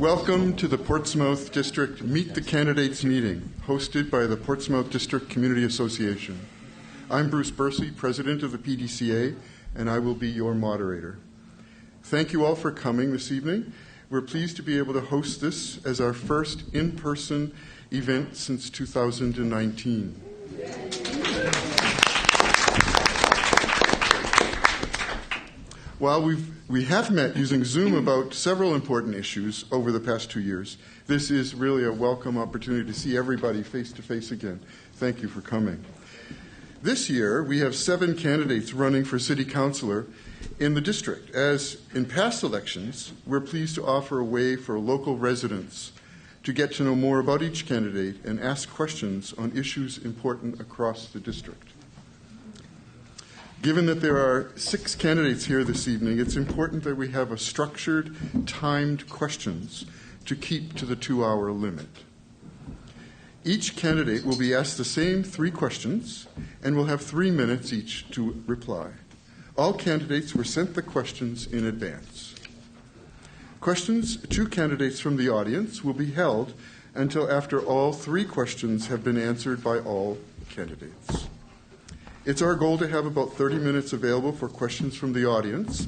Welcome to the Portsmouth District Meet the Candidates meeting, hosted by the Portsmouth District Community Association. I'm Bruce Bursey, President of the PDCA, and I will be your moderator. Thank you all for coming this evening. We're pleased to be able to host this as our first in-person event since 2019. While we have met using Zoom about several important issues over the past 2 years, this is really a welcome opportunity to see everybody face-to-face again. Thank you for coming. This year, we have 7 candidates running for City Councillor in the district. As in past elections, we're pleased to offer a way for local residents to get to know more about each candidate and ask questions on issues important across the district. Given that there are 6 candidates here this evening, it's important that we have a structured, timed questions to keep to the 2-hour limit. Each candidate will be asked the same 3 questions and will have 3 minutes each to reply. All candidates were sent the questions in advance. Questions to candidates from the audience will be held until after all 3 questions have been answered by all candidates. It's our goal to have about 30 minutes available for questions from the audience.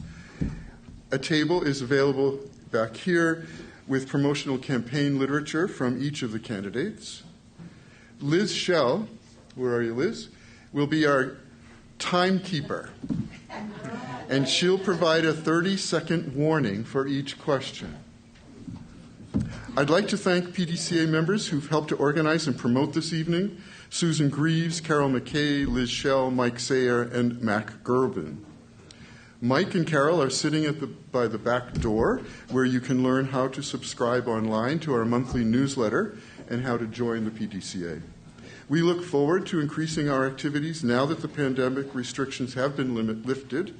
A table is available back here with promotional campaign literature from each of the candidates. Liz Schell, where are you, Liz, will be our timekeeper, and she'll provide a 30-second warning for each question. I'd like to thank PDCA members who've helped to organize and promote this evening: Susan Greaves, Carol McKay, Liz Schell, Mike Sayer, and Mac Gerben. Mike and Carol are sitting by the back door, where you can learn how to subscribe online to our monthly newsletter and how to join the PDCA. We look forward to increasing our activities now that the pandemic restrictions have been lifted.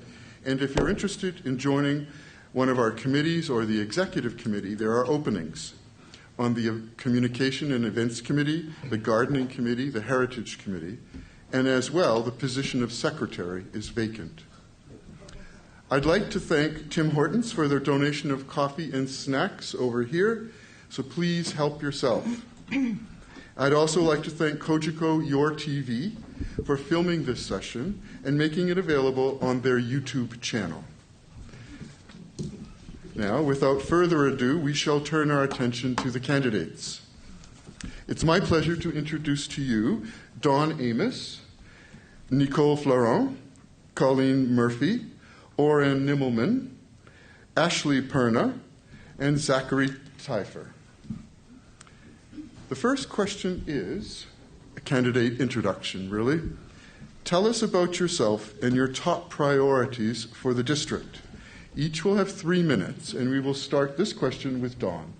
And if you're interested in joining one of our committees or the executive committee, there are openings on the Communication and Events Committee, the Gardening Committee, the Heritage Committee, and as well, the position of Secretary is vacant. I'd like to thank Tim Hortons for their donation of coffee and snacks over here, so please help yourself. I'd also like to thank Kojiko Your TV for filming this session and making it available on their YouTube channel. Now, without further ado, we shall turn our attention to the candidates. It's my pleasure to introduce to you Dawn Amos, Nicole Florent, Colleen Murphy, Oren Nimmelman, Ashley Perna, and Zachary Teifer. The first question is a candidate introduction, really. Tell us about yourself and your top priorities for the district. Each will have 3 minutes, and we will start this question with Dawn.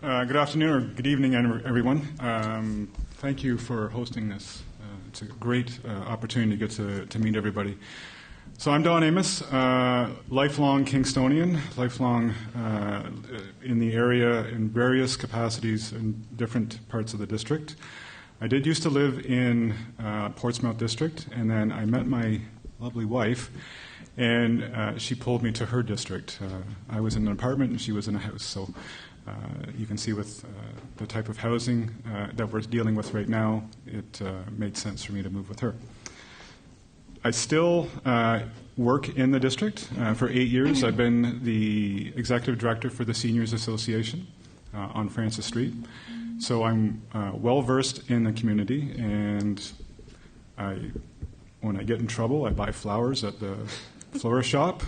Good afternoon or good evening, everyone. Thank you for hosting this. It's a great opportunity to get to meet everybody. So I'm Dawn Amos, lifelong Kingstonian, lifelong in the area in various capacities in different parts of the district. I did used to live in Portsmouth district, and then I met my lovely wife, and she pulled me to her district. I was in an apartment and she was in a house, so you can see with the type of housing that we're dealing with right now, it made sense for me to move with her. I still work in the district. For 8 years, I've been the executive director for the Seniors Association on Francis Street. So I'm well-versed in the community, and when I get in trouble, I buy flowers at the florist shop.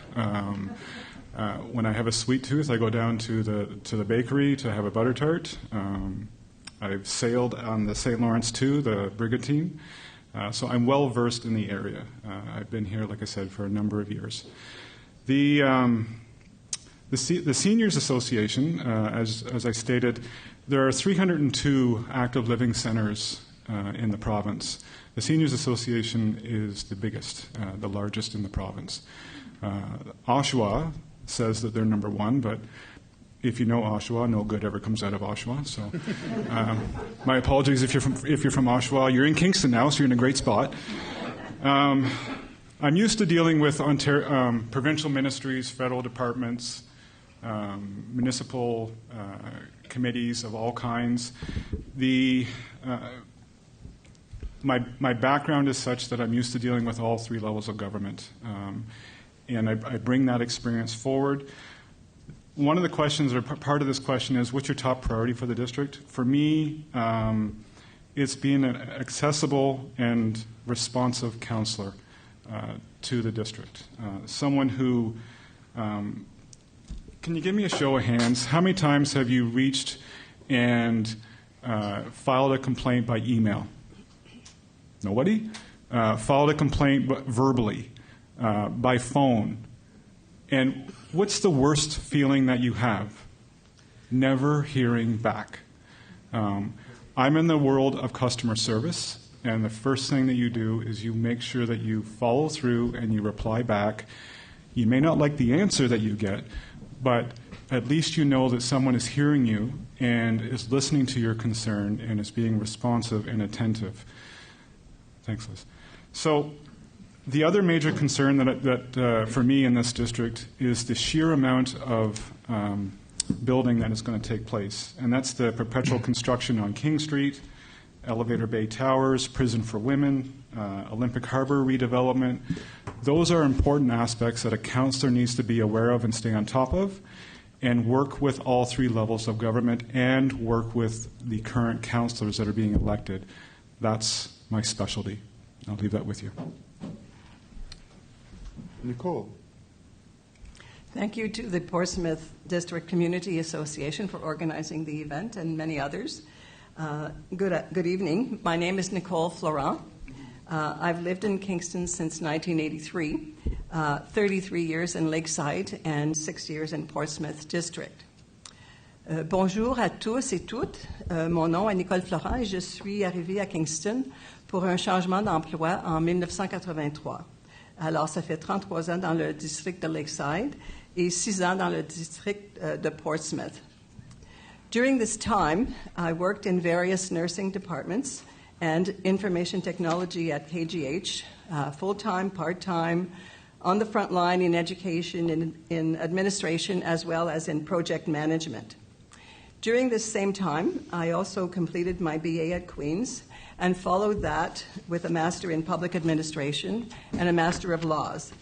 When I have a sweet tooth, I go down to the bakery to have a butter tart. I've sailed on the St. Lawrence too, the brigantine. So I'm well versed in the area. I've been here, like I said, for a number of years. The Seniors Association, as I stated, there are 302 active living centers in the province. The Seniors Association is the biggest, the largest in the province. Oshawa says that they're number 1, but if you know Oshawa, no good ever comes out of Oshawa. So, my apologies if you're from Oshawa. You're in Kingston now, so you're in a great spot. I'm used to dealing with provincial ministries, federal departments, municipal committees of all kinds. My background is such that I'm used to dealing with all three levels of government, and I bring that experience forward. One of the questions, or part of this question, is what's your top priority for the district? For me, it's being an accessible and responsive counselor to the district. Someone who, can you give me a show of hands? How many times have you reached and filed a complaint by email? Nobody? Filed a complaint verbally, by phone. And what's the worst feeling that you have? Never hearing back. I'm in the world of customer service, and the first thing that you do is you make sure that you follow through and you reply back. You may not like the answer that you get, but at least you know that someone is hearing you and is listening to your concern and is being responsive and attentive. Thanks, Liz. So the other major concern that for me in this district is the sheer amount of building that is going to take place. And that's the perpetual construction on King Street, Elevator Bay Towers, Prison for Women, Olympic Harbour redevelopment. Those are important aspects that a councillor needs to be aware of and stay on top of, and work with all three levels of government and work with the current councillors that are being elected. That's my specialty. I'll leave that with you. Nicole. Thank you to the Portsmouth District Community Association for organizing the event and many others. Good evening. My name is Nicole Florent. I've lived in Kingston since 1983, 33 years in Lakeside and 6 years in Portsmouth District. Bonjour à tous et toutes. Mon nom est Nicole Florent et je suis arrivée à Kingston pour un changement d'emploi en 1983. Alors, ça fait 33 ans dans le district de Lakeside et 6 ans dans le district de Portsmouth. During this time, I worked in various nursing departments and information technology at KGH, full-time, part-time, on the front line in education, in administration, as well as in project management. During this same time, I also completed my BA at Queen's and followed that with a Master in Public Administration and a Master of Laws.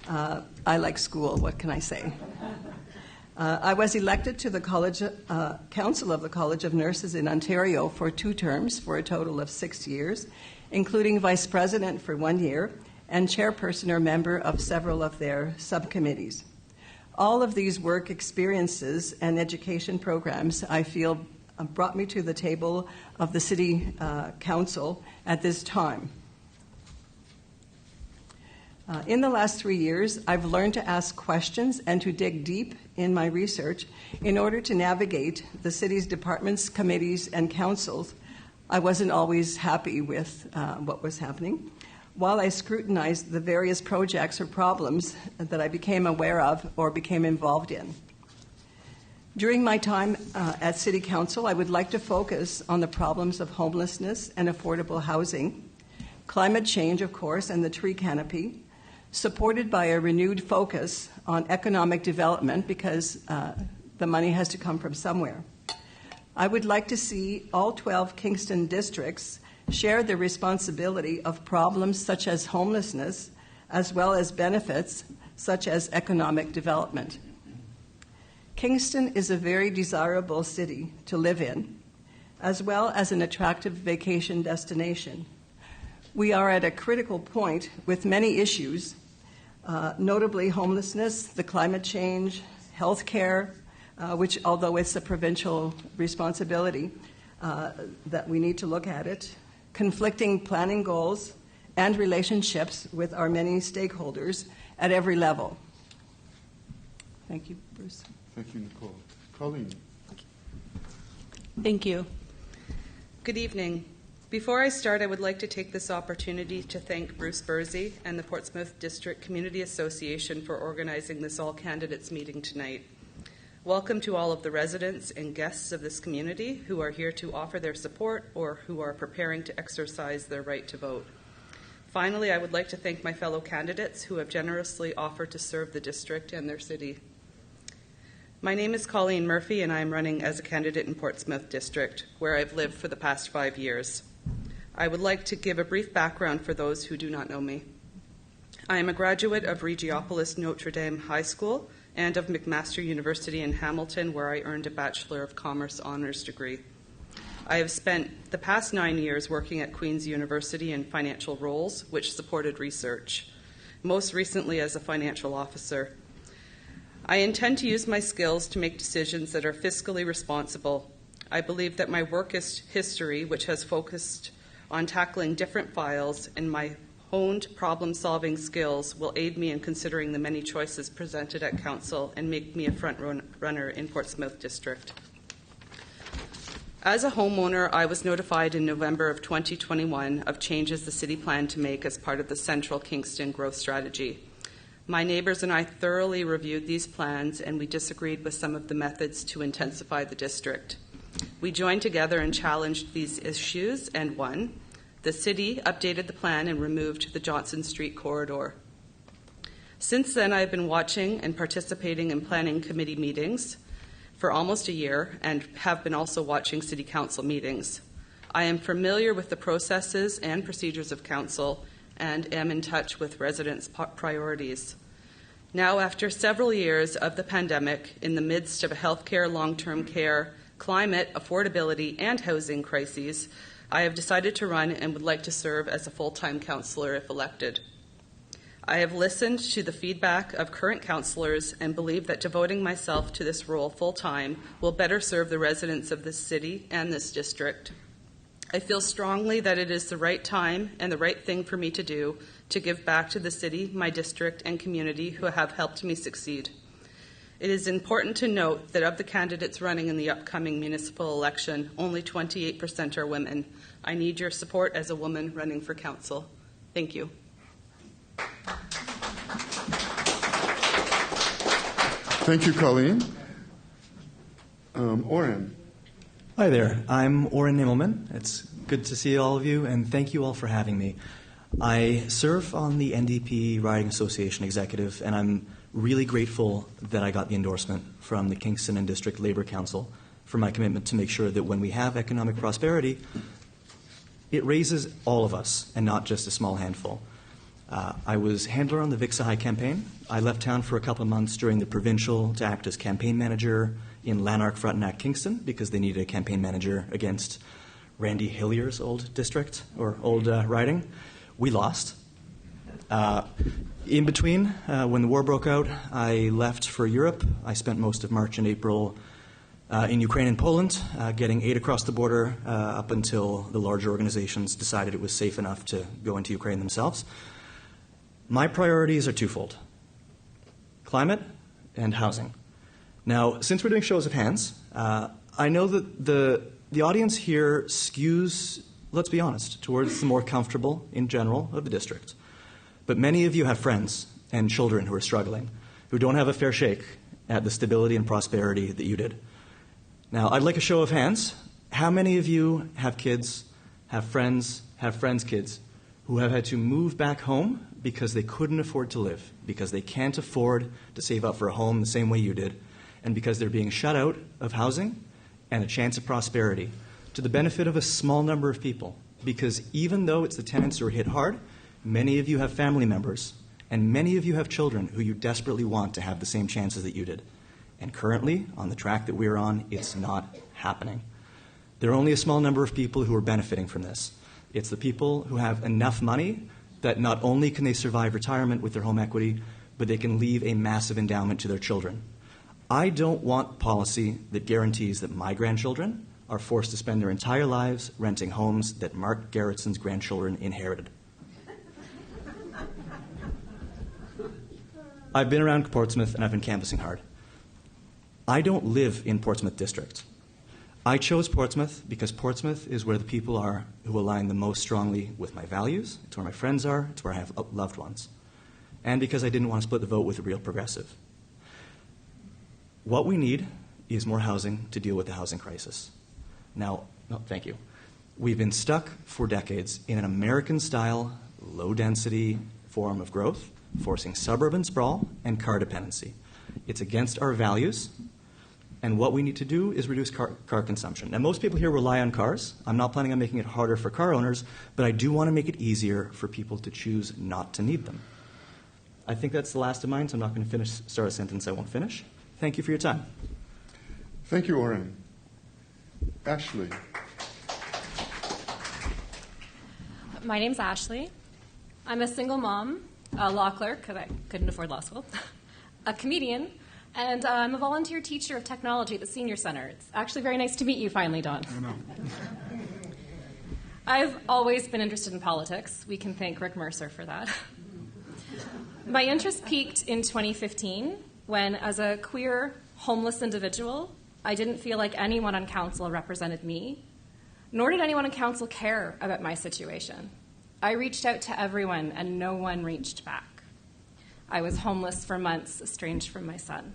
I like school, what can I say? I was elected to the College Council of the College of Nurses in Ontario for 2 terms for a total of 6 years, including Vice President for 1 year and Chairperson or member of several of their subcommittees. All of these work experiences and education programs, I feel, brought me to the table of the City Council at this time. In the last 3 years, I've learned to ask questions and to dig deep in my research in order to navigate the city's departments, committees, and councils. I wasn't always happy with what was happening. While I scrutinized the various projects or problems that I became aware of or became involved in. During my time at City Council, I would like to focus on the problems of homelessness and affordable housing, climate change, of course, and the tree canopy, supported by a renewed focus on economic development because the money has to come from somewhere. I would like to see all 12 Kingston districts share the responsibility of problems such as homelessness, as well as benefits such as economic development. Kingston is a very desirable city to live in, as well as an attractive vacation destination. We are at a critical point with many issues, notably homelessness, the climate change, health care, which, although it's a provincial responsibility, that we need to look at it, conflicting planning goals, and relationships with our many stakeholders at every level. Thank you, Bruce. Thank you, Nicole. Colleen. Thank you. Good evening. Before I start, I would like to take this opportunity to thank Bruce Bursey and the Portsmouth District Community Association for organizing this all-candidates meeting tonight. Welcome to all of the residents and guests of this community who are here to offer their support or who are preparing to exercise their right to vote. Finally, I would like to thank my fellow candidates who have generously offered to serve the district and their city. My name is Colleen Murphy, and I am running as a candidate in Portsmouth District, where I've lived for the past 5 years. I would like to give a brief background for those who do not know me. I am a graduate of Regiopolis Notre Dame High School and of McMaster University in Hamilton, where I earned a Bachelor of Commerce honors degree. I have spent the past 9 years working at Queen's University in financial roles, which supported research, most recently as a financial officer. I intend to use my skills to make decisions that are fiscally responsible. I believe that my work history, which has focused on tackling different files, and my honed problem-solving skills will aid me in considering the many choices presented at Council and make me a front runner in Portsmouth District. As a homeowner, I was notified in November of 2021 of changes the city planned to make as part of the Central Kingston Growth Strategy. My neighbors and I thoroughly reviewed these plans, and we disagreed with some of the methods to intensify the district. We joined together and challenged these issues and won. The city updated the plan and removed the Johnson Street corridor. Since then, I have been watching and participating in planning committee meetings for almost a year and have been also watching city council meetings. I am familiar with the processes and procedures of council and am in touch with residents' priorities. Now, after several years of the pandemic, in the midst of a healthcare, long-term care, climate, affordability, and housing crises, I have decided to run and would like to serve as a full-time councillor if elected. I have listened to the feedback of current councillors and believe that devoting myself to this role full-time will better serve the residents of this city and this district. I feel strongly that it is the right time and the right thing for me to do to give back to the city, my district, and community who have helped me succeed. It is important to note that of the candidates running in the upcoming municipal election, only 28% are women. I need your support as a woman running for council. Thank you. Thank you, Colleen. Oren. Hi there. I'm Oren Nimmelman. It's good to see all of you, and thank you all for having me. I serve on the NDP Riding Association Executive, and I'm really grateful that I got the endorsement from the Kingston and District Labour Council for my commitment to make sure that when we have economic prosperity, it raises all of us and not just a small handful. I was handler on the Vixa High campaign. I left town for a couple of months during the provincial to act as campaign manager in Lanark, Frontenac, Kingston, because they needed a campaign manager against Randy Hillier's old district or old riding. We lost. In between, when the war broke out, I left for Europe. I spent most of March and April in Ukraine and Poland, getting aid across the border up until the larger organizations decided it was safe enough to go into Ukraine themselves. My priorities are twofold: climate and housing. Now, since we're doing shows of hands, I know that the audience here skews, let's be honest, towards the more comfortable in general of the district. But many of you have friends and children who are struggling, who don't have a fair shake at the stability and prosperity that you did. Now, I'd like a show of hands. How many of you have kids, have friends' kids, who have had to move back home because they couldn't afford to live, because they can't afford to save up for a home the same way you did, and because they're being shut out of housing and a chance of prosperity to the benefit of a small number of people? Because even though it's the tenants who are hit hard, many of you have family members, and many of you have children who you desperately want to have the same chances that you did. And currently, on the track that we're on, it's not happening. There are only a small number of people who are benefiting from this. It's the people who have enough money that not only can they survive retirement with their home equity, but they can leave a massive endowment to their children. I don't want policy that guarantees that my grandchildren are forced to spend their entire lives renting homes that Mark Gerritson's grandchildren inherited. I've been around Portsmouth and I've been canvassing hard. I don't live in Portsmouth District. I chose Portsmouth because Portsmouth is where the people are who align the most strongly with my values. It's where my friends are. It's where I have loved ones. And because I didn't want to split the vote with a real progressive. What we need is more housing to deal with the housing crisis. Now, thank you. We've been stuck for decades in an American-style, low-density form of growth, forcing suburban sprawl and car dependency. It's against our values. And what we need to do is reduce car consumption. Now, most people here rely on cars. I'm not planning on making it harder for car owners, but I do want to make it easier for people to choose not to need them. I think that's the last of mine, so I'm not going to start a sentence I won't finish. Thank you for your time. Thank you, Oren. Ashley. My name's Ashley. I'm a single mom, a law clerk, because I couldn't afford law school, a comedian, and I'm a volunteer teacher of technology at the Senior Center. It's actually very nice to meet you finally, Don. I know. I've always been interested in politics. We can thank Rick Mercer for that. My interest peaked in 2015 when, as a queer, homeless individual, I didn't feel like anyone on council represented me, nor did anyone on council care about my situation. I reached out to everyone, and no one reached back. I was homeless for months, estranged from my son.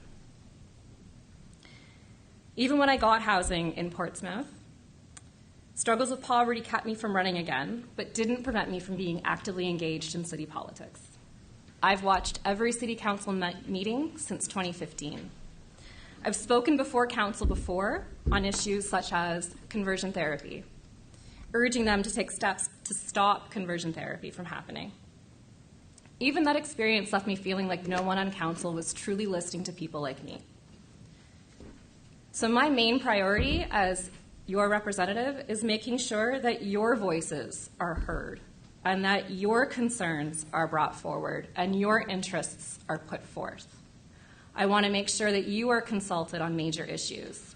Even when I got housing in Portsmouth, struggles with poverty kept me from running again, but didn't prevent me from being actively engaged in city politics. I've watched every city council meeting since 2015. I've spoken before council before on issues such as conversion therapy, urging them to take steps to stop conversion therapy from happening. Even that experience left me feeling like no one on council was truly listening to people like me. So my main priority as your representative is making sure that your voices are heard and that your concerns are brought forward and your interests are put forth. I want to make sure that you are consulted on major issues.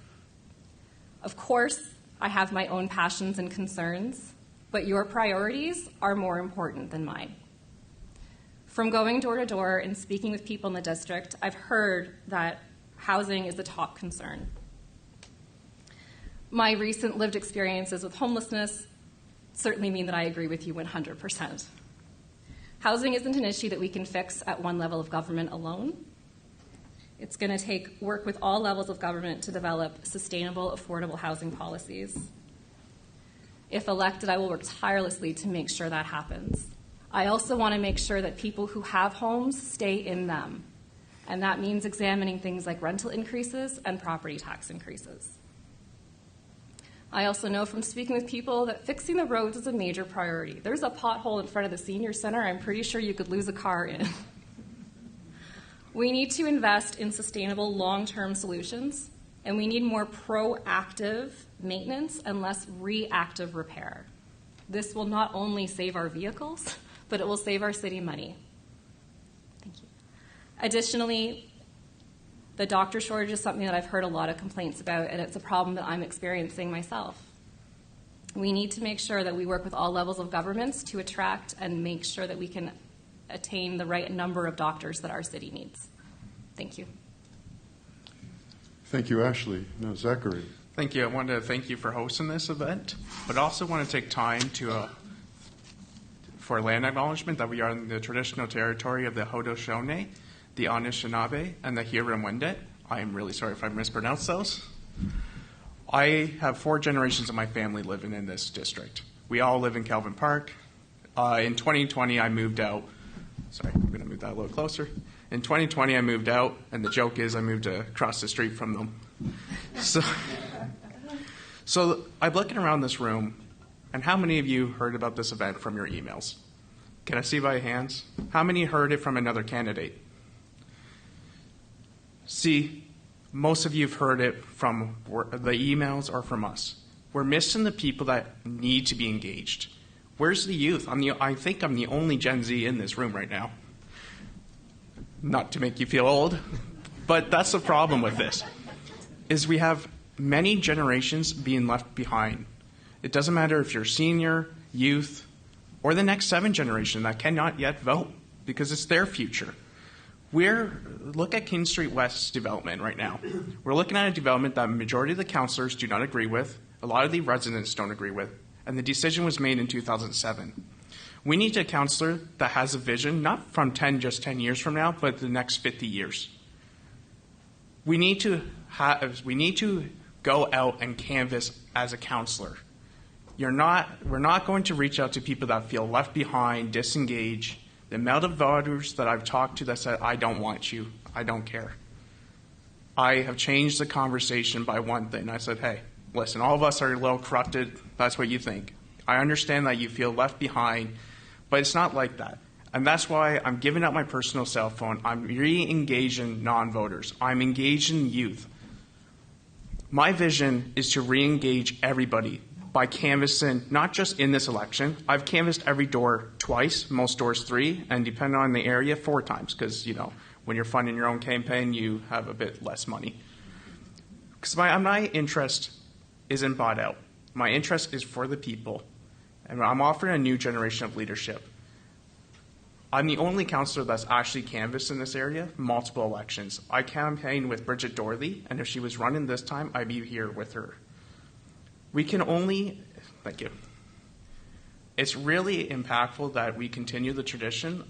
Of course, I have my own passions and concerns, but your priorities are more important than mine. From going door to door and speaking with people in the district, I've heard that housing is the top concern. My recent lived experiences with homelessness certainly mean that I agree with you 100%. Housing isn't an issue that we can fix at one level of government alone. It's going to take work with all levels of government to develop sustainable, affordable housing policies. If elected, I will work tirelessly to make sure that happens. I also want to make sure that people who have homes stay in them, and that means examining things like rental increases and property tax increases. I also know from speaking with people that fixing the roads is a major priority. There's a pothole in front of the Senior Center I'm pretty sure you could lose a car in. We need to invest in sustainable long-term solutions, and we need more proactive maintenance and less reactive repair. This will not only save our vehicles, but it will save our city money. Thank you. Additionally, the doctor shortage is something that I've heard a lot of complaints about, and it's a problem that I'm experiencing myself. We need to make sure that we work with all levels of governments to attract and make sure that we can attain the right number of doctors that our city needs. Thank you. Thank you, Ashley. Now, Zachary. Thank you. I wanted to thank you for hosting this event, but also want to take time for land acknowledgement that we are in the traditional territory of the Haudenosaunee, the Anishinaabe, and the Huron-Wendat. I am really sorry if I mispronounced those. I have 4 generations of my family living in this district. We all live in Calvin Park. In 2020, I moved out. Sorry, I'm going to move that a little closer. In 2020, I moved out, and the joke is I moved across the street from them. So I'm looking around this room, and how many of you heard about this event from your emails? Can I see by hands? How many heard it from another candidate? See, most of you have heard it from the emails or from us. We're missing the people that need to be engaged. Where's the youth? I think I'm the only Gen Z in this room right now. Not to make you feel old, but that's the problem with this, is we have many generations being left behind. It doesn't matter if you're senior, youth, or the next 7 generation that cannot yet vote because it's their future. Look at King Street West's development right now. We're looking at a development that a majority of the councillors do not agree with, a lot of the residents don't agree with, and the decision was made in 2007. We need a councillor that has a vision, not from just 10 years from now, but the next 50 years. We need to go out and canvass as a councillor. We're not going to reach out to people that feel left behind, disengaged. The amount of voters that I've talked to that said, I don't want you, I don't care. I have changed the conversation by one thing. I said, hey, listen, all of us are a little corrupted. That's what you think. I understand that you feel left behind, but it's not like that. And that's why I'm giving up my personal cell phone. I'm re-engaging non-voters. I'm engaging youth. My vision is to re-engage everybody by canvassing, not just in this election. I've canvassed every door twice, most doors 3, and depending on the area, 4 times, because, when you're funding your own campaign, you have a bit less money. Because my interest isn't bought out. My interest is for the people. And I'm offering a new generation of leadership. I'm the only councillor that's actually canvassed in this area, multiple elections. I campaigned with Bridget Dorley, and if she was running this time, I'd be here with her. Thank you. It's really impactful that we continue the tradition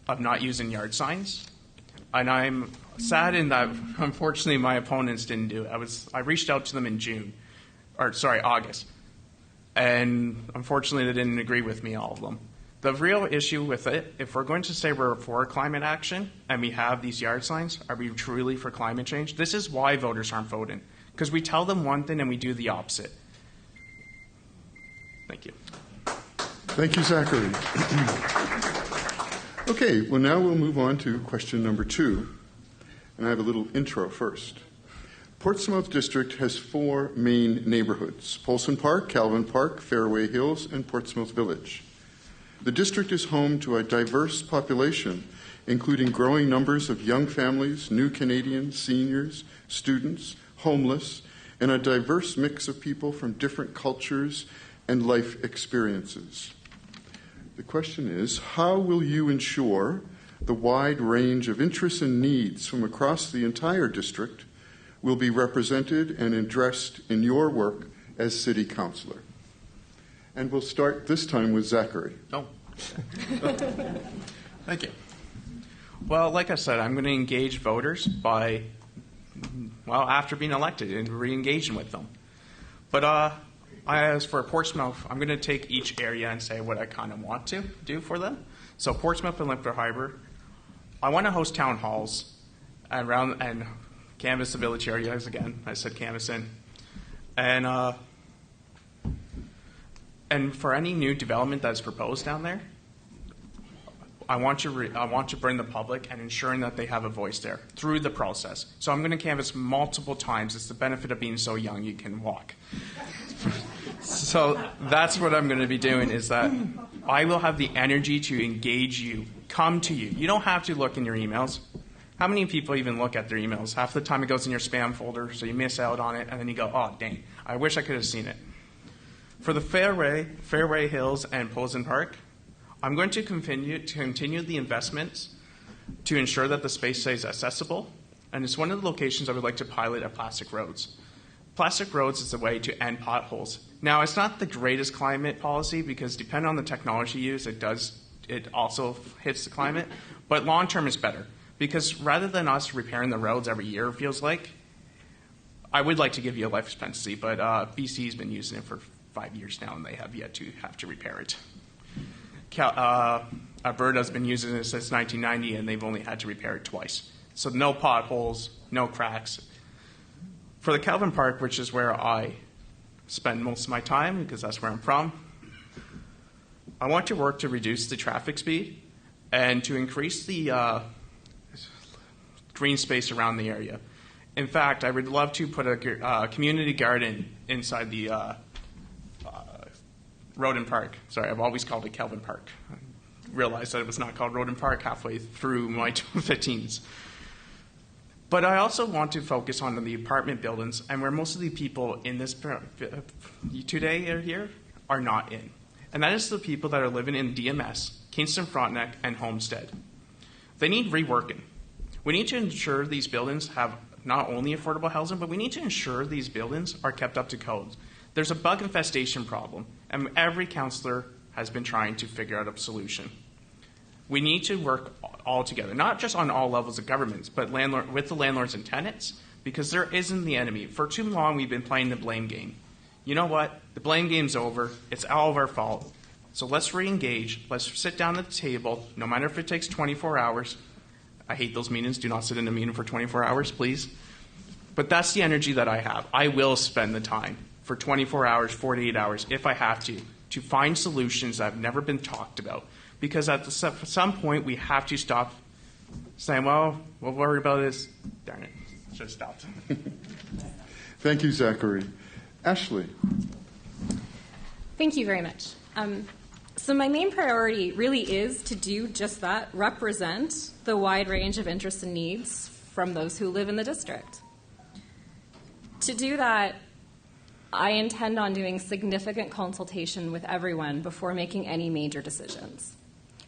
of not using yard signs. And I'm saddened that, unfortunately, my opponents didn't do it. I reached out to them in August. And unfortunately, they didn't agree with me, all of them. The real issue with it, if we're going to say we're for climate action and we have these yard signs, are we truly for climate change? This is why voters aren't voting. Because we tell them one thing and we do the opposite. Thank you. Thank you, Zachary. Okay, well, now we'll move on to question number 2. And I have a little intro first. Portsmouth District has 4 main neighborhoods: Polson Park, Calvin Park, Fairway Hills, and Portsmouth Village. The district is home to a diverse population, including growing numbers of young families, new Canadians, seniors, students, homeless, and a diverse mix of people from different cultures and life experiences. The question is, how will you ensure the wide range of interests and needs from across the entire district will be represented and addressed in your work as City Councillor? And we'll start this time with Zachary. Oh. Thank you. Well, like I said, I'm going to engage voters after being elected and re-engaging with them. But as for Portsmouth, I'm going to take each area and say what I kind of want to do for them. So Portsmouth and Harbour, I want to host town halls and canvass the village areas again. I said canvassing. And for any new development that's proposed down there, I want to bring the public and ensuring that they have a voice there through the process. So I'm going to canvass multiple times. It's the benefit of being so young, you can walk. So that's what I'm going to be doing, is that I will have the energy to engage you, come to you. You don't have to look in your emails. How many people even look at their emails? Half the time it goes in your spam folder, so you miss out on it, and then you go, oh, dang, I wish I could have seen it. For the Fairway Hills, and Polson Park, I'm going to continue the investments to ensure that the space stays accessible, and it's one of the locations I would like to pilot at Plastic Roads. Plastic Roads is a way to end potholes. Now, it's not the greatest climate policy because depending on the technology used, it also hits the climate, but long term is better because rather than us repairing the roads every year, it feels like, I would like to give you a life expectancy, but BC's been using it for 5 years now, and they have yet to have to repair it. Alberta's been using it since 1990, and they've only had to repair it twice. So no potholes, no cracks. For the Calvin Park, which is where I spend most of my time, because that's where I'm from, I want to work to reduce the traffic speed and to increase the green space around the area. In fact, I would love to put a community garden inside the Roden Park. Sorry, I've always called it Calvin Park. I realized that it was not called Roden Park halfway through my 15s. But I also want to focus on the apartment buildings and where most of the people in this today are here are not in. And that is the people that are living in DMS, Kingston Frontenac, and Homestead. They need reworking. We need to ensure these buildings have not only affordable housing, but we need to ensure these buildings are kept up to code. There's a bug infestation problem, and every councillor has been trying to figure out a solution. We need to work all together, not just on all levels of governments, but with the landlords and tenants, because there isn't the enemy. For too long, we've been playing the blame game. You know what? The blame game's over. It's all of our fault. So let's re-engage. Let's sit down at the table, no matter if it takes 24 hours. I hate those meetings. Do not sit in a meeting for 24 hours, please. But that's the energy that I have. I will spend the time for 24 hours, 48 hours, if I have to find solutions that have never been talked about. Because at some point, we have to stop saying, well, we'll worry about this. Darn it. Should have stopped. Thank you, Zachary. Ashley. Thank you very much. So my main priority really is to do just that, represent the wide range of interests and needs from those who live in the district. To do that, I intend on doing significant consultation with everyone before making any major decisions.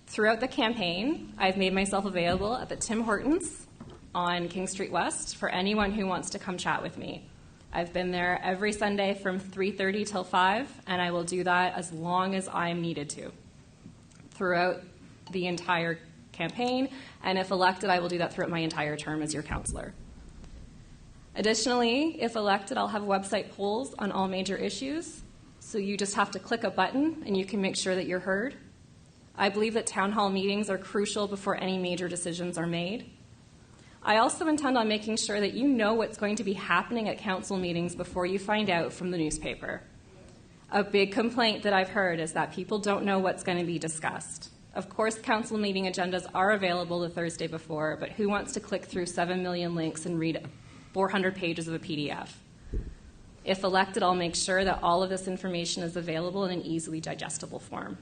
Throughout the campaign, I've made myself available at the Tim Hortons on King Street West for anyone who wants to come chat with me. I've been there every Sunday from 3:30 till 5, and I will do that as long as I am needed to throughout the entire campaign, and if elected, I will do that throughout my entire term as your counselor. Additionally, if elected, I'll have website polls on all major issues, so you just have to click a button and you can make sure that you're heard. I believe that town hall meetings are crucial before any major decisions are made. I also intend on making sure that you know what's going to be happening at council meetings before you find out from the newspaper. A big complaint that I've heard is that people don't know what's going to be discussed. Of course, council meeting agendas are available the Thursday before, but who wants to click through 7 million links and read 400 pages of a PDF? If elected, I'll make sure that all of this information is available in an easily digestible form.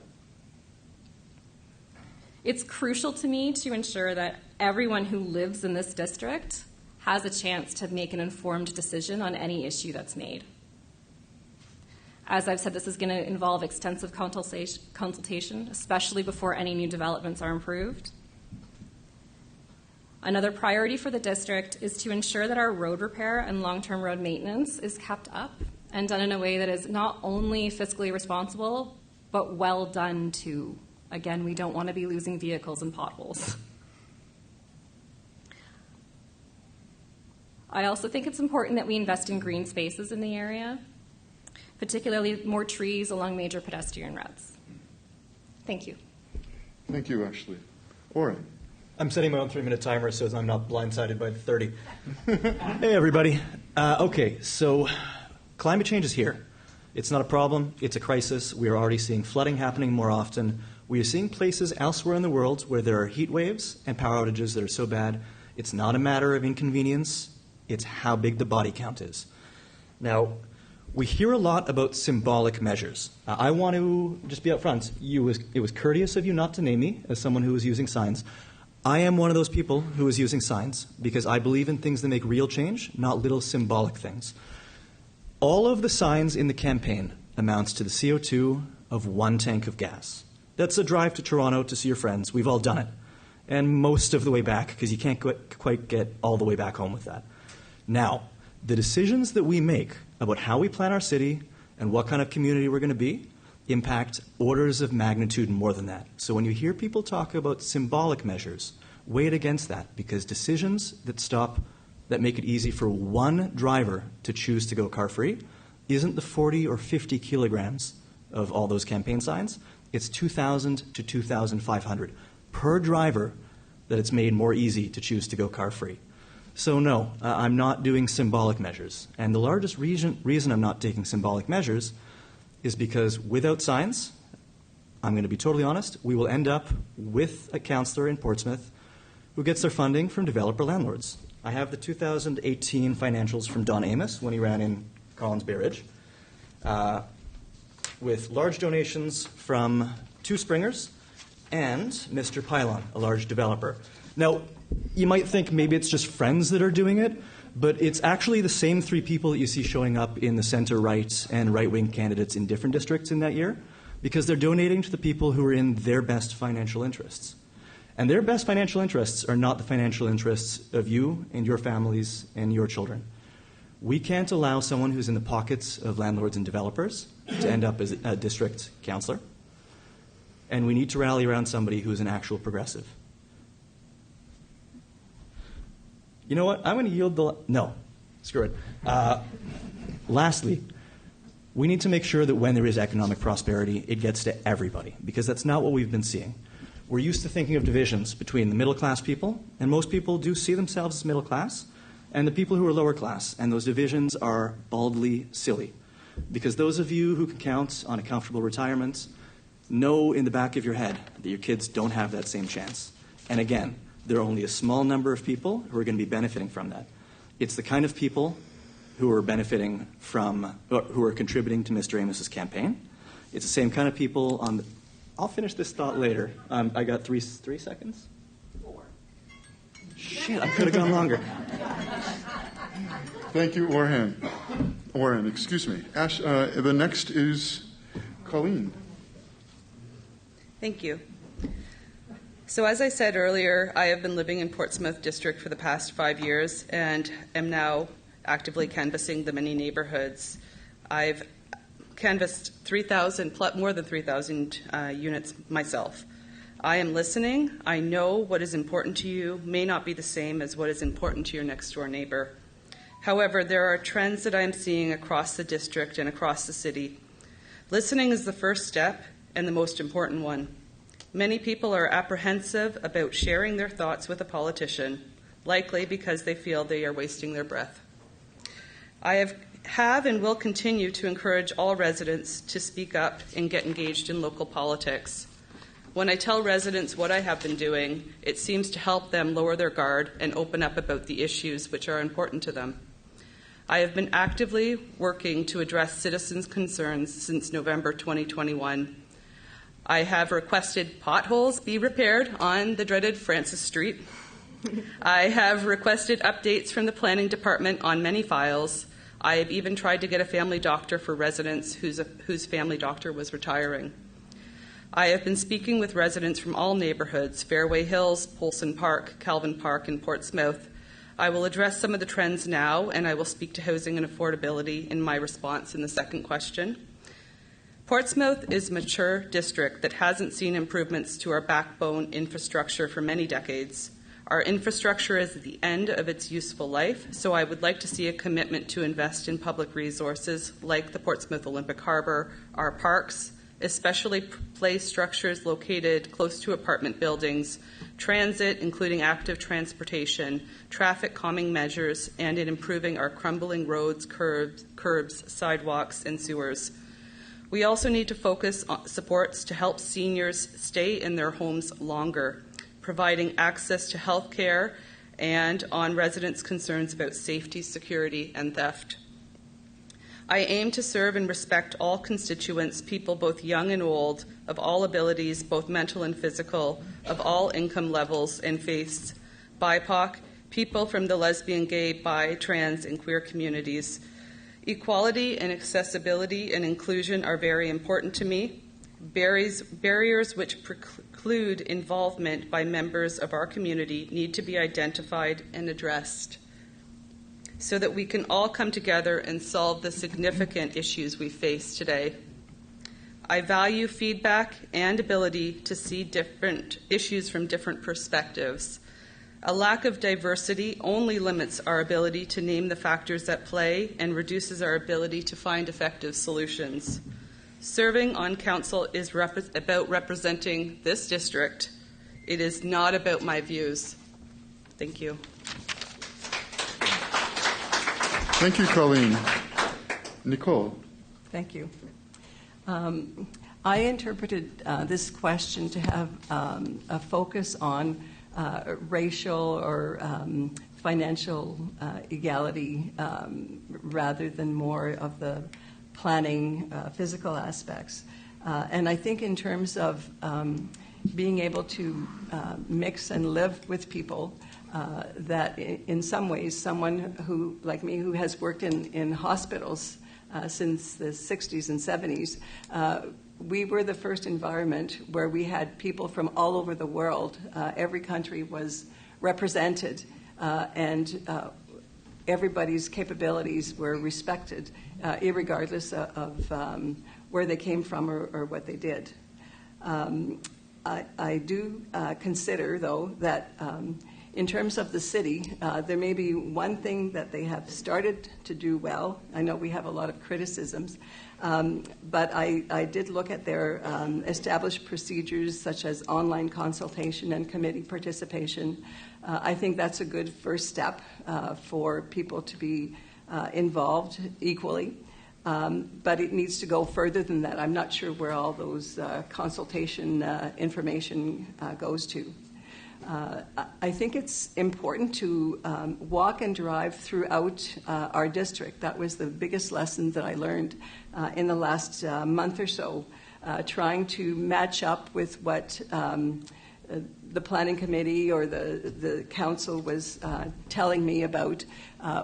It's crucial to me to ensure that everyone who lives in this district has a chance to make an informed decision on any issue that's made. As I've said, this is going to involve extensive consultation, especially before any new developments are approved. Another priority for the district is to ensure that our road repair and long-term road maintenance is kept up and done in a way that is not only fiscally responsible, but well done too. Again, we don't want to be losing vehicles in potholes. I also think it's important that we invest in green spaces in the area, particularly more trees along major pedestrian routes. Thank you. Thank you, Ashley. Oren. I'm setting my own 3-minute timer so I'm not blindsided by the 30. Hey, everybody. Okay, so climate change is here. It's not a problem. It's a crisis. We are already seeing flooding happening more often. We are seeing places elsewhere in the world where there are heat waves and power outages that are so bad, it's not a matter of inconvenience. It's how big the body count is. Now, we hear a lot about symbolic measures. I want to just be upfront. It was courteous of you not to name me as someone who was using signs. I am one of those people who is using signs because I believe in things that make real change, not little symbolic things. All of the signs in the campaign amounts to the CO2 of 1 tank of gas. That's a drive to Toronto to see your friends. We've all done it. And most of the way back, because you can't quite get all the way back home with that. Now, the decisions that we make about how we plan our city and what kind of community we're going to be impact orders of magnitude more than that. So when you hear people talk about symbolic measures, weigh it against that, because decisions that make it easy for one driver to choose to go car-free isn't the 40 or 50 kilograms of all those campaign signs. It's 2,000 to 2,500 per driver that it's made more easy to choose to go car-free. So no, I'm not doing symbolic measures. And the largest reason I'm not taking symbolic measures is because without signs, I'm going to be totally honest, we will end up with a councillor in Portsmouth who gets their funding from developer landlords. I have the 2018 financials from Don Amos when he ran in Collins Bay Ridge, with large donations from 2 Springers and Mr. Pylon, a large developer. Now, you might think maybe it's just friends that are doing it, but it's actually the same 3 people that you see showing up in the center-right and right-wing candidates in different districts in that year, because they're donating to the people who are in their best financial interests. And their best financial interests are not the financial interests of you and your families and your children. We can't allow someone who's in the pockets of landlords and developers to end up as a district councillor. And we need to rally around somebody who's an actual progressive. You know what? I'm going to yield the... No. Screw it. Lastly, we need to make sure that when there is economic prosperity, it gets to everybody, because that's not what we've been seeing. We're used to thinking of divisions between the middle-class people, and most people do see themselves as middle class, and the people who are lower class. And those divisions are baldly silly. Because those of you who can count on a comfortable retirement know in the back of your head that your kids don't have that same chance. And again, there are only a small number of people who are going to be benefiting from that. It's the kind of people who are benefiting from, who are contributing to Mr. Amos's campaign. It's the same kind of people on the, I'll finish this thought later. I got three seconds? 4. Shit, I could have gone longer. Thank you, Oren, excuse me. Ash, the next is Colleen. Thank you. So as I said earlier, I have been living in Portsmouth District for the past 5 years and am now actively canvassing the many neighborhoods. I've canvassed more than 3,000 units myself. I am listening. I know what is important to you may not be the same as what is important to your next-door neighbor. However, there are trends that I am seeing across the district and across the city. Listening is the first step and the most important one. Many people are apprehensive about sharing their thoughts with a politician, likely because they feel they are wasting their breath. I have and will continue to encourage all residents to speak up and get engaged in local politics. When I tell residents what I have been doing, it seems to help them lower their guard and open up about the issues which are important to them. I have been actively working to address citizens' concerns since November 2021. I have requested potholes be repaired on the dreaded Francis Street. I have requested updates from the planning department on many files. I have even tried to get a family doctor for residents whose family doctor was retiring. I have been speaking with residents from all neighborhoods, Fairway Hills, Polson Park, Calvin Park, and Portsmouth. I will address some of the trends now, and I will speak to housing and affordability in my response in the second question. Portsmouth is a mature district that hasn't seen improvements to our backbone infrastructure for many decades. Our infrastructure is at the end of its useful life, so I would like to see a commitment to invest in public resources like the Portsmouth Olympic Harbour, our parks, especially play structures located close to apartment buildings, transit, including active transportation, traffic calming measures, and in improving our crumbling roads, curbs, sidewalks, and sewers. We also need to focus on supports to help seniors stay in their homes longer, providing access to health care, and on residents' concerns about safety, security, and theft. I aim to serve and respect all constituents, people both young and old, of all abilities, both mental and physical, of all income levels and faiths, BIPOC, people from the lesbian, gay, bi, trans, and queer communities. Equality and accessibility and inclusion are very important to me. Barriers which preclude involvement by members of our community need to be identified and addressed so that we can all come together and solve the significant issues we face today. I value feedback and ability to see different issues from different perspectives. A lack of diversity only limits our ability to name the factors at play and reduces our ability to find effective solutions. Serving on council is about representing this district. It is not about my views. Thank you. Thank you, Colleen. Nicole. Thank you. I interpreted this question to have a focus on racial or financial equality rather than more of the planning, physical aspects. And I think in terms of being able to mix and live with people, that in some ways someone who, like me, who has worked in hospitals since the 60s and 70s, we were the first environment where we had people from all over the world. Every country was represented, and everybody's capabilities were respected, irregardless of where they came from or what they did. I do consider, though, that in terms of the city, there may be one thing that they have started to do well. I know we have a lot of criticisms, but I did look at their established procedures such as online consultation and committee participation. I think that's a good first step for people to be involved equally. But it needs to go further than that. I'm not sure where all those consultation information goes to. I think it's important to walk and drive throughout our district. That was the biggest lesson that I learned in the last month or so, trying to match up with what the planning committee or the council was telling me about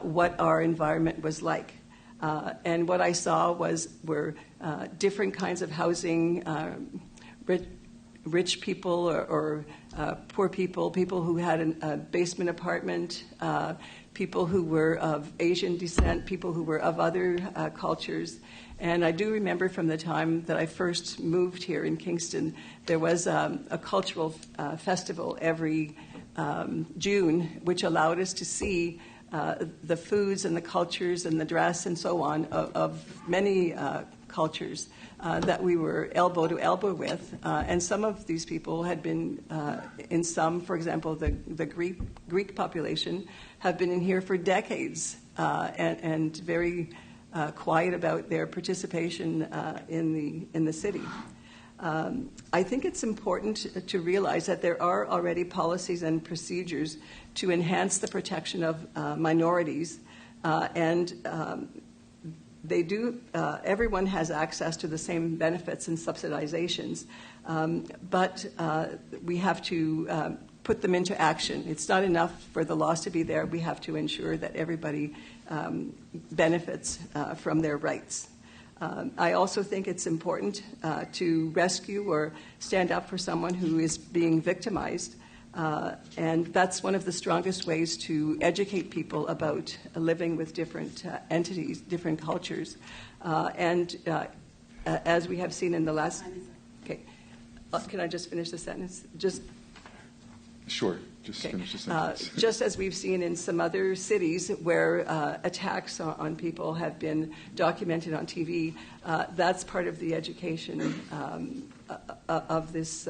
what our environment was like. And what I saw were different kinds of housing, rich people or poor people, people who had a basement apartment, people who were of Asian descent, people who were of other cultures. And I do remember from the time that I first moved here in Kingston, there was a cultural festival every June, which allowed us to see the foods and the cultures and the dress and so on of many cultures that we were elbow to elbow with. And some of these people had been in some, for example, the Greek population have been in here for decades and very quiet about their participation in the city. I think it's important to realize that there are already policies and procedures to enhance the protection of minorities, and they do. Everyone has access to the same benefits and subsidizations, but we have to put them into action. It's not enough for the laws to be there. We have to ensure that everybody benefits from their rights. I also think it's important to rescue or stand up for someone who is being victimized. And that's one of the strongest ways to educate people about living with different entities, different cultures. And as we have seen in the last... Okay. Can I just finish the sentence? Sure. Just finish the sentence. Just as we've seen in some other cities where attacks on people have been documented on TV, that's part of the education of this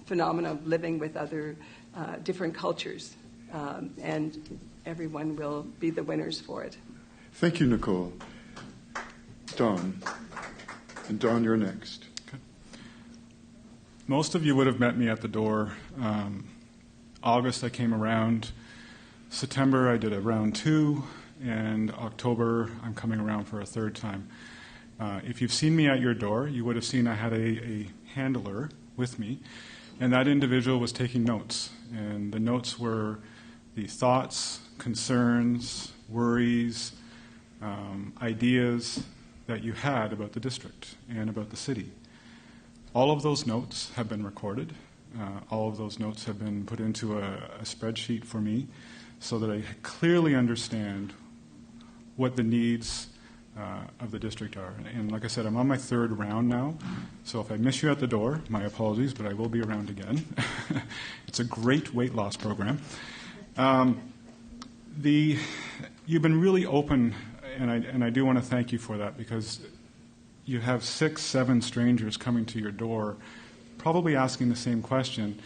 phenomenon of living with other different cultures. And everyone will be the winners for it. Thank you, Nicole. Don. And Don, you're next. Okay. Most of you would have met me at the door. August I came around. September I did a round 2, and October I'm coming around for a third time. If you've seen me at your door, you would have seen I had a handler with me, and that individual was taking notes. And the notes were the thoughts, concerns, worries, ideas that you had about the district and about the city. All of those notes have been recorded. All of those notes have been put into a spreadsheet for me so that I clearly understand what the needs of the district are. And like I said, I'm on my third round now, so if I miss you at the door, my apologies, but I will be around again. It's a great weight loss program. You've been really open, and I do want to thank you for that, because you have 6, 7 strangers coming to your door probably asking the same question,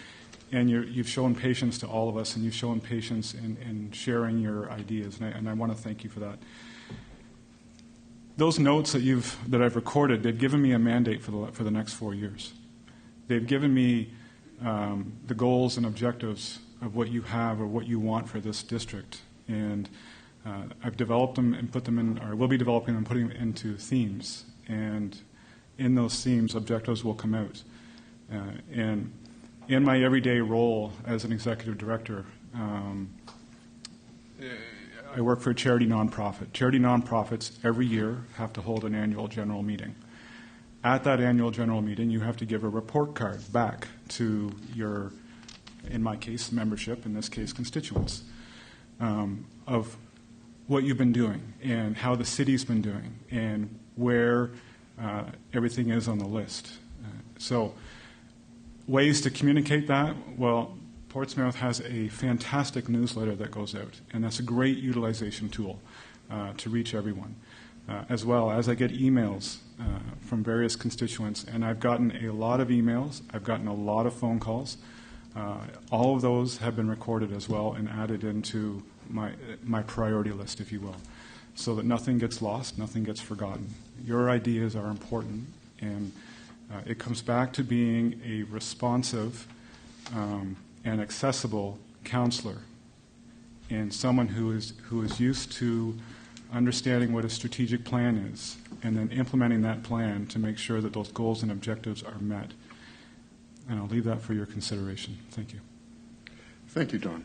and you've shown patience to all of us, and you've shown patience in sharing your ideas, and I want to thank you for that. Those notes that I've recorded, they've given me a mandate for the next 4 years. They've given me the goals and objectives of what you have or what you want for this district, and I've developed them and put them in, or will be developing them and putting them into themes, and in those themes, objectives will come out. And in my everyday role as an executive director, I work for a charity nonprofit. Charity nonprofits every year have to hold an annual general meeting. At that annual general meeting, you have to give a report card back to your, in my case, membership, in this case, constituents, of what you've been doing and how the city's been doing and where everything is on the list. So ways to communicate that, well, Portsmouth has a fantastic newsletter that goes out, and that's a great utilization tool to reach everyone. As well as I get emails from various constituents, and I've gotten a lot of emails, I've gotten a lot of phone calls. All of those have been recorded as well and added into my priority list, if you will, so that nothing gets lost, nothing gets forgotten. Your ideas are important, and it comes back to being a responsive and accessible counselor, and someone who is used to understanding what a strategic plan is, and then implementing that plan to make sure that those goals and objectives are met. And I'll leave that for your consideration. Thank you. Thank you, Don.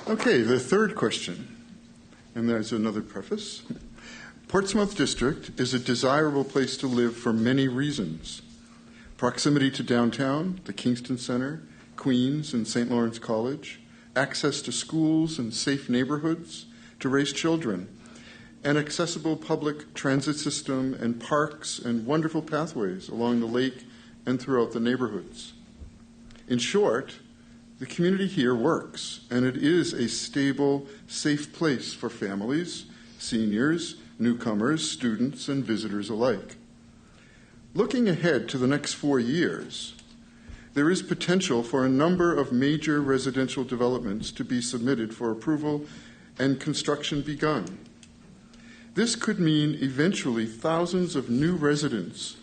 Okay, the third question, and there's another preface. Portsmouth District is a desirable place to live for many reasons. Proximity to downtown, the Kingston Center, Queen's and St. Lawrence College, access to schools and safe neighborhoods to raise children, an accessible public transit system and parks and wonderful pathways along the lake and throughout the neighborhoods. In short, the community here works, and it is a stable, safe place for families, seniors, newcomers, students, and visitors alike. Looking ahead to the next 4 years, there is potential for a number of major residential developments to be submitted for approval and construction begun. This could mean eventually thousands of new residents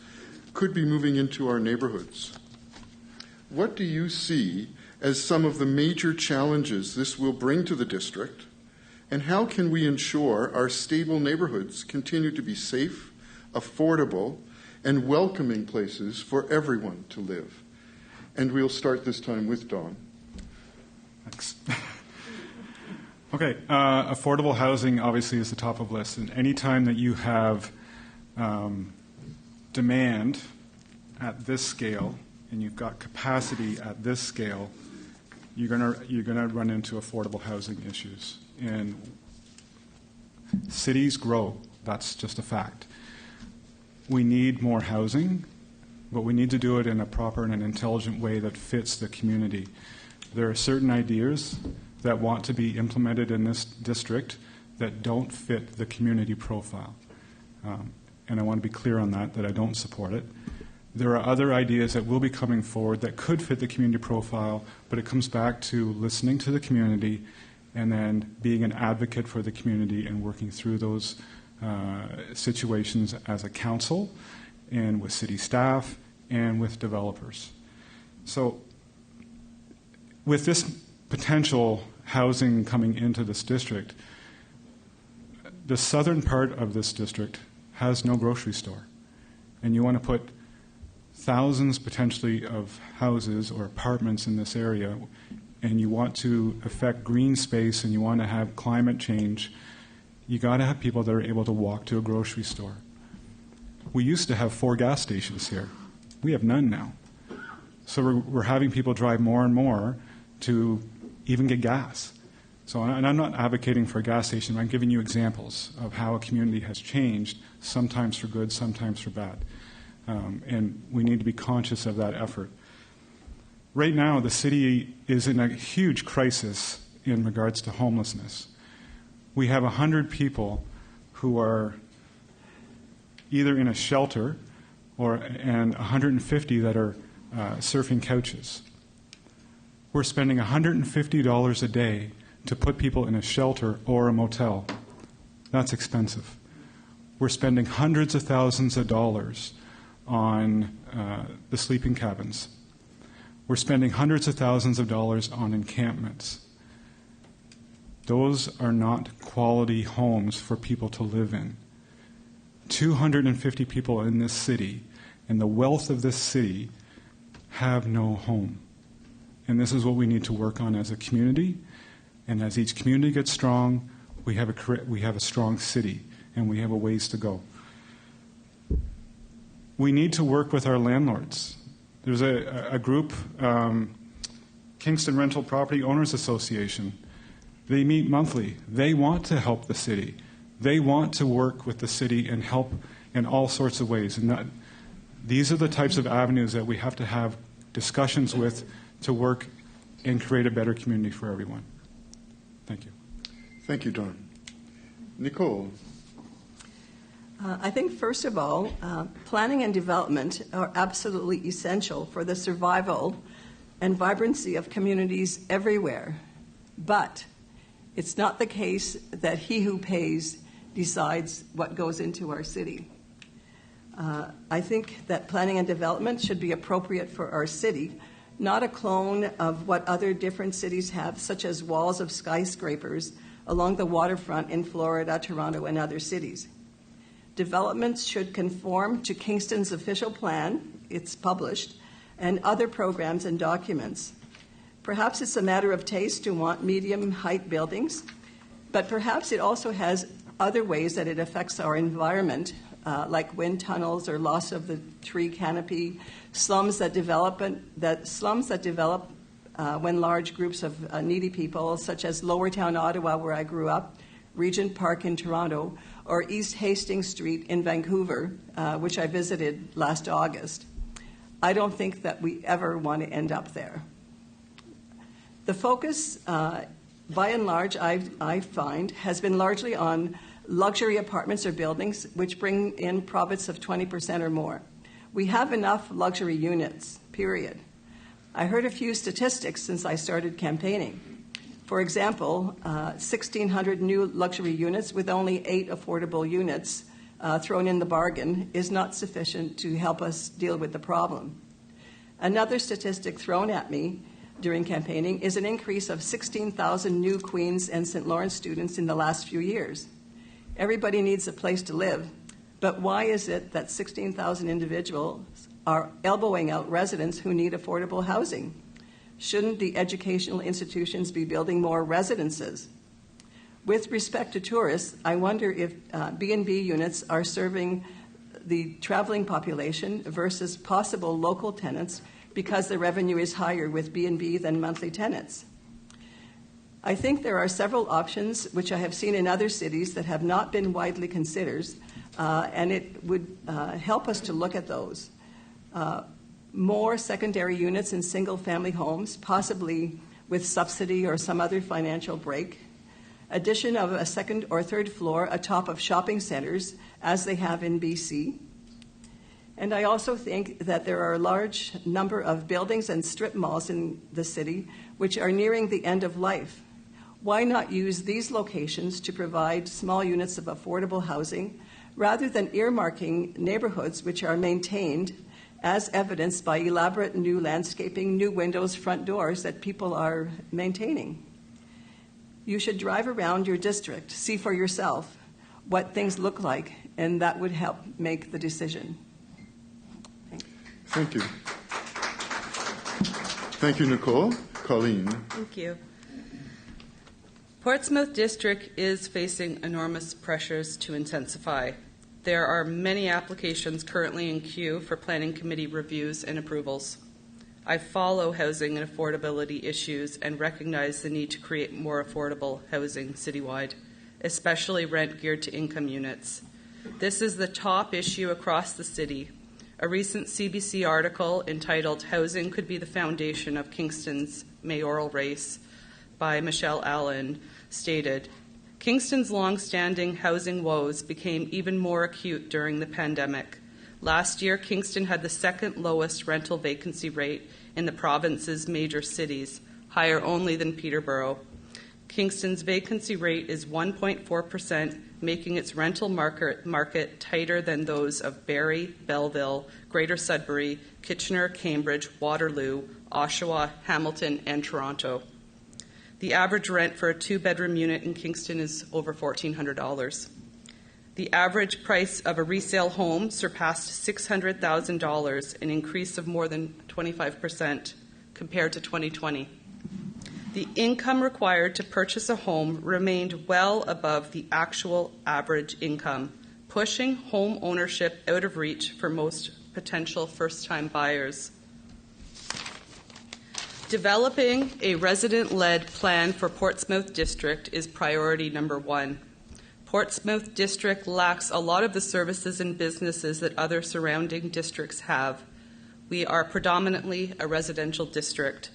could be moving into our neighborhoods. What do you see as some of the major challenges this will bring to the district, and how can we ensure our stable neighborhoods continue to be safe, affordable, and welcoming places for everyone to live? And we'll start this time with Dawn. Thanks. Okay, affordable housing obviously is the top of the list, and any time that you have demand at this scale and you've got capacity at this scale, you're gonna run into affordable housing issues. And cities grow. That's just a fact. We need more housing, but we need to do it in a proper and an intelligent way that fits the community. There are certain ideas that want to be implemented in this district that don't fit the community profile. And I want to be clear on that I don't support it. There are other ideas that will be coming forward that could fit the community profile, but it comes back to listening to the community and then being an advocate for the community and working through those situations as a council and with city staff and with developers. So with this potential housing coming into this district, the southern part of this district has no grocery store. And you want to put thousands potentially of houses or apartments in this area, and you want to affect green space and you want to have climate change, you got to have people that are able to walk to a grocery store. We used to have 4 gas stations here. We have none now. So we're having people drive more and more to even get gas. So, and I'm not advocating for a gas station, I'm giving you examples of how a community has changed, sometimes for good, sometimes for bad. And we need to be conscious of that effort. Right now, the city is in a huge crisis in regards to homelessness. We have 100 people who are either in a shelter and 150 that are surfing couches. We're spending $150 a day to put people in a shelter or a motel. That's expensive. We're spending hundreds of thousands of dollars on the sleeping cabins. We're spending hundreds of thousands of dollars on encampments. Those are not quality homes for people to live in. 250 people in this city, and the wealth of this city, have no home. And this is what we need to work on as a community. And as each community gets strong, we have a strong city, and we have a ways to go. We need to work with our landlords. There's a group, Kingston Rental Property Owners Association. They meet monthly. They want to help the city. They want to work with the city and help in all sorts of ways. And these are the types of avenues that we have to have discussions with, to work and create a better community for everyone. Thank you. Thank you, Don. Nicole. I think, first of all, planning and development are absolutely essential for the survival and vibrancy of communities everywhere. But it's not the case that he who pays decides what goes into our city. I think that planning and development should be appropriate for our city, not a clone of what other different cities have, such as walls of skyscrapers along the waterfront in Florida, Toronto, and other cities. Developments should conform to Kingston's official plan, it's published, and other programs and documents. Perhaps it's a matter of taste to want medium-height buildings, but perhaps it also has other ways that it affects our environment, like wind tunnels or loss of the tree canopy, slums that develop when large groups of needy people, such as Lowertown, Ottawa, where I grew up, Regent Park in Toronto, or East Hastings Street in Vancouver, which I visited last August. I don't think that we ever want to end up there. The focus, by and large, I find, has been largely on luxury apartments or buildings which bring in profits of 20% or more. We have enough luxury units, period. I heard a few statistics since I started campaigning. For example, 1,600 new luxury units with only 8 affordable units thrown in the bargain is not sufficient to help us deal with the problem. Another statistic thrown at me during campaigning is an increase of 16,000 new Queen's and St. Lawrence students in the last few years. Everybody needs a place to live, but why is it that 16,000 individuals are elbowing out residents who need affordable housing? Shouldn't the educational institutions be building more residences? With respect to tourists, I wonder if B&B units are serving the traveling population versus possible local tenants because the revenue is higher with B&B than monthly tenants. I think there are several options which I have seen in other cities that have not been widely considered, and it would help us to look at those. More secondary units in single-family homes, possibly with subsidy or some other financial break. Addition of a second or third floor atop of shopping centers, as they have in BC. And I also think that there are a large number of buildings and strip malls in the city which are nearing the end of life. Why not use these locations to provide small units of affordable housing rather than earmarking neighborhoods which are maintained, as evidenced by elaborate new landscaping, new windows, front doors that people are maintaining? You should drive around your district, see for yourself what things look like, and that would help make the decision. Thank you. Thank you, Nicole. Colleen. Thank you. Portsmouth District is facing enormous pressures to intensify. There are many applications currently in queue for Planning Committee reviews and approvals. I follow housing and affordability issues and recognize the need to create more affordable housing citywide, especially rent geared to income units. This is the top issue across the city. A recent CBC article entitled "Housing Could Be the Foundation of Kingston's Mayoral Race" by Michelle Allen stated, Kingston's long-standing housing woes became even more acute during the pandemic. Last year, Kingston had the second lowest rental vacancy rate in the province's major cities, higher only than Peterborough. Kingston's vacancy rate is 1.4%, making its rental market tighter than those of Barrie, Belleville, Greater Sudbury, Kitchener, Cambridge, Waterloo, Oshawa, Hamilton, and Toronto. The average rent for a 2-bedroom unit in Kingston is over $1,400. The average price of a resale home surpassed $600,000, an increase of more than 25% compared to 2020. The income required to purchase a home remained well above the actual average income, pushing home ownership out of reach for most potential first-time buyers. Developing a resident-led plan for Portsmouth District is priority number 1. Portsmouth District lacks a lot of the services and businesses that other surrounding districts have. We are predominantly a residential district.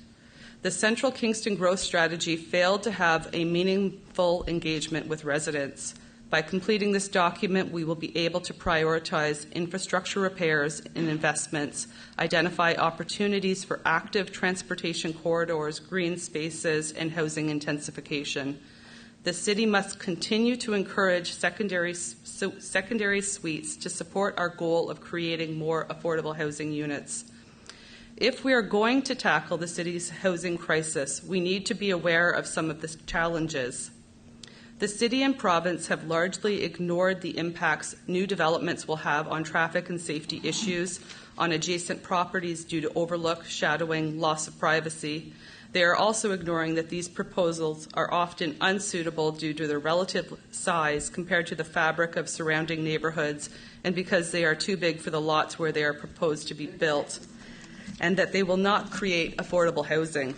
The Central Kingston Growth Strategy failed to have a meaningful engagement with residents. By completing this document, we will be able to prioritize infrastructure repairs and investments, identify opportunities for active transportation corridors, green spaces, and housing intensification. The city must continue to encourage secondary suites to support our goal of creating more affordable housing units. If we are going to tackle the city's housing crisis, we need to be aware of some of the challenges. The city and province have largely ignored the impacts new developments will have on traffic and safety issues, on adjacent properties due to overlook, shadowing, loss of privacy. They are also ignoring that these proposals are often unsuitable due to their relative size compared to the fabric of surrounding neighbourhoods, and because they are too big for the lots where they are proposed to be built, and that they will not create affordable housing.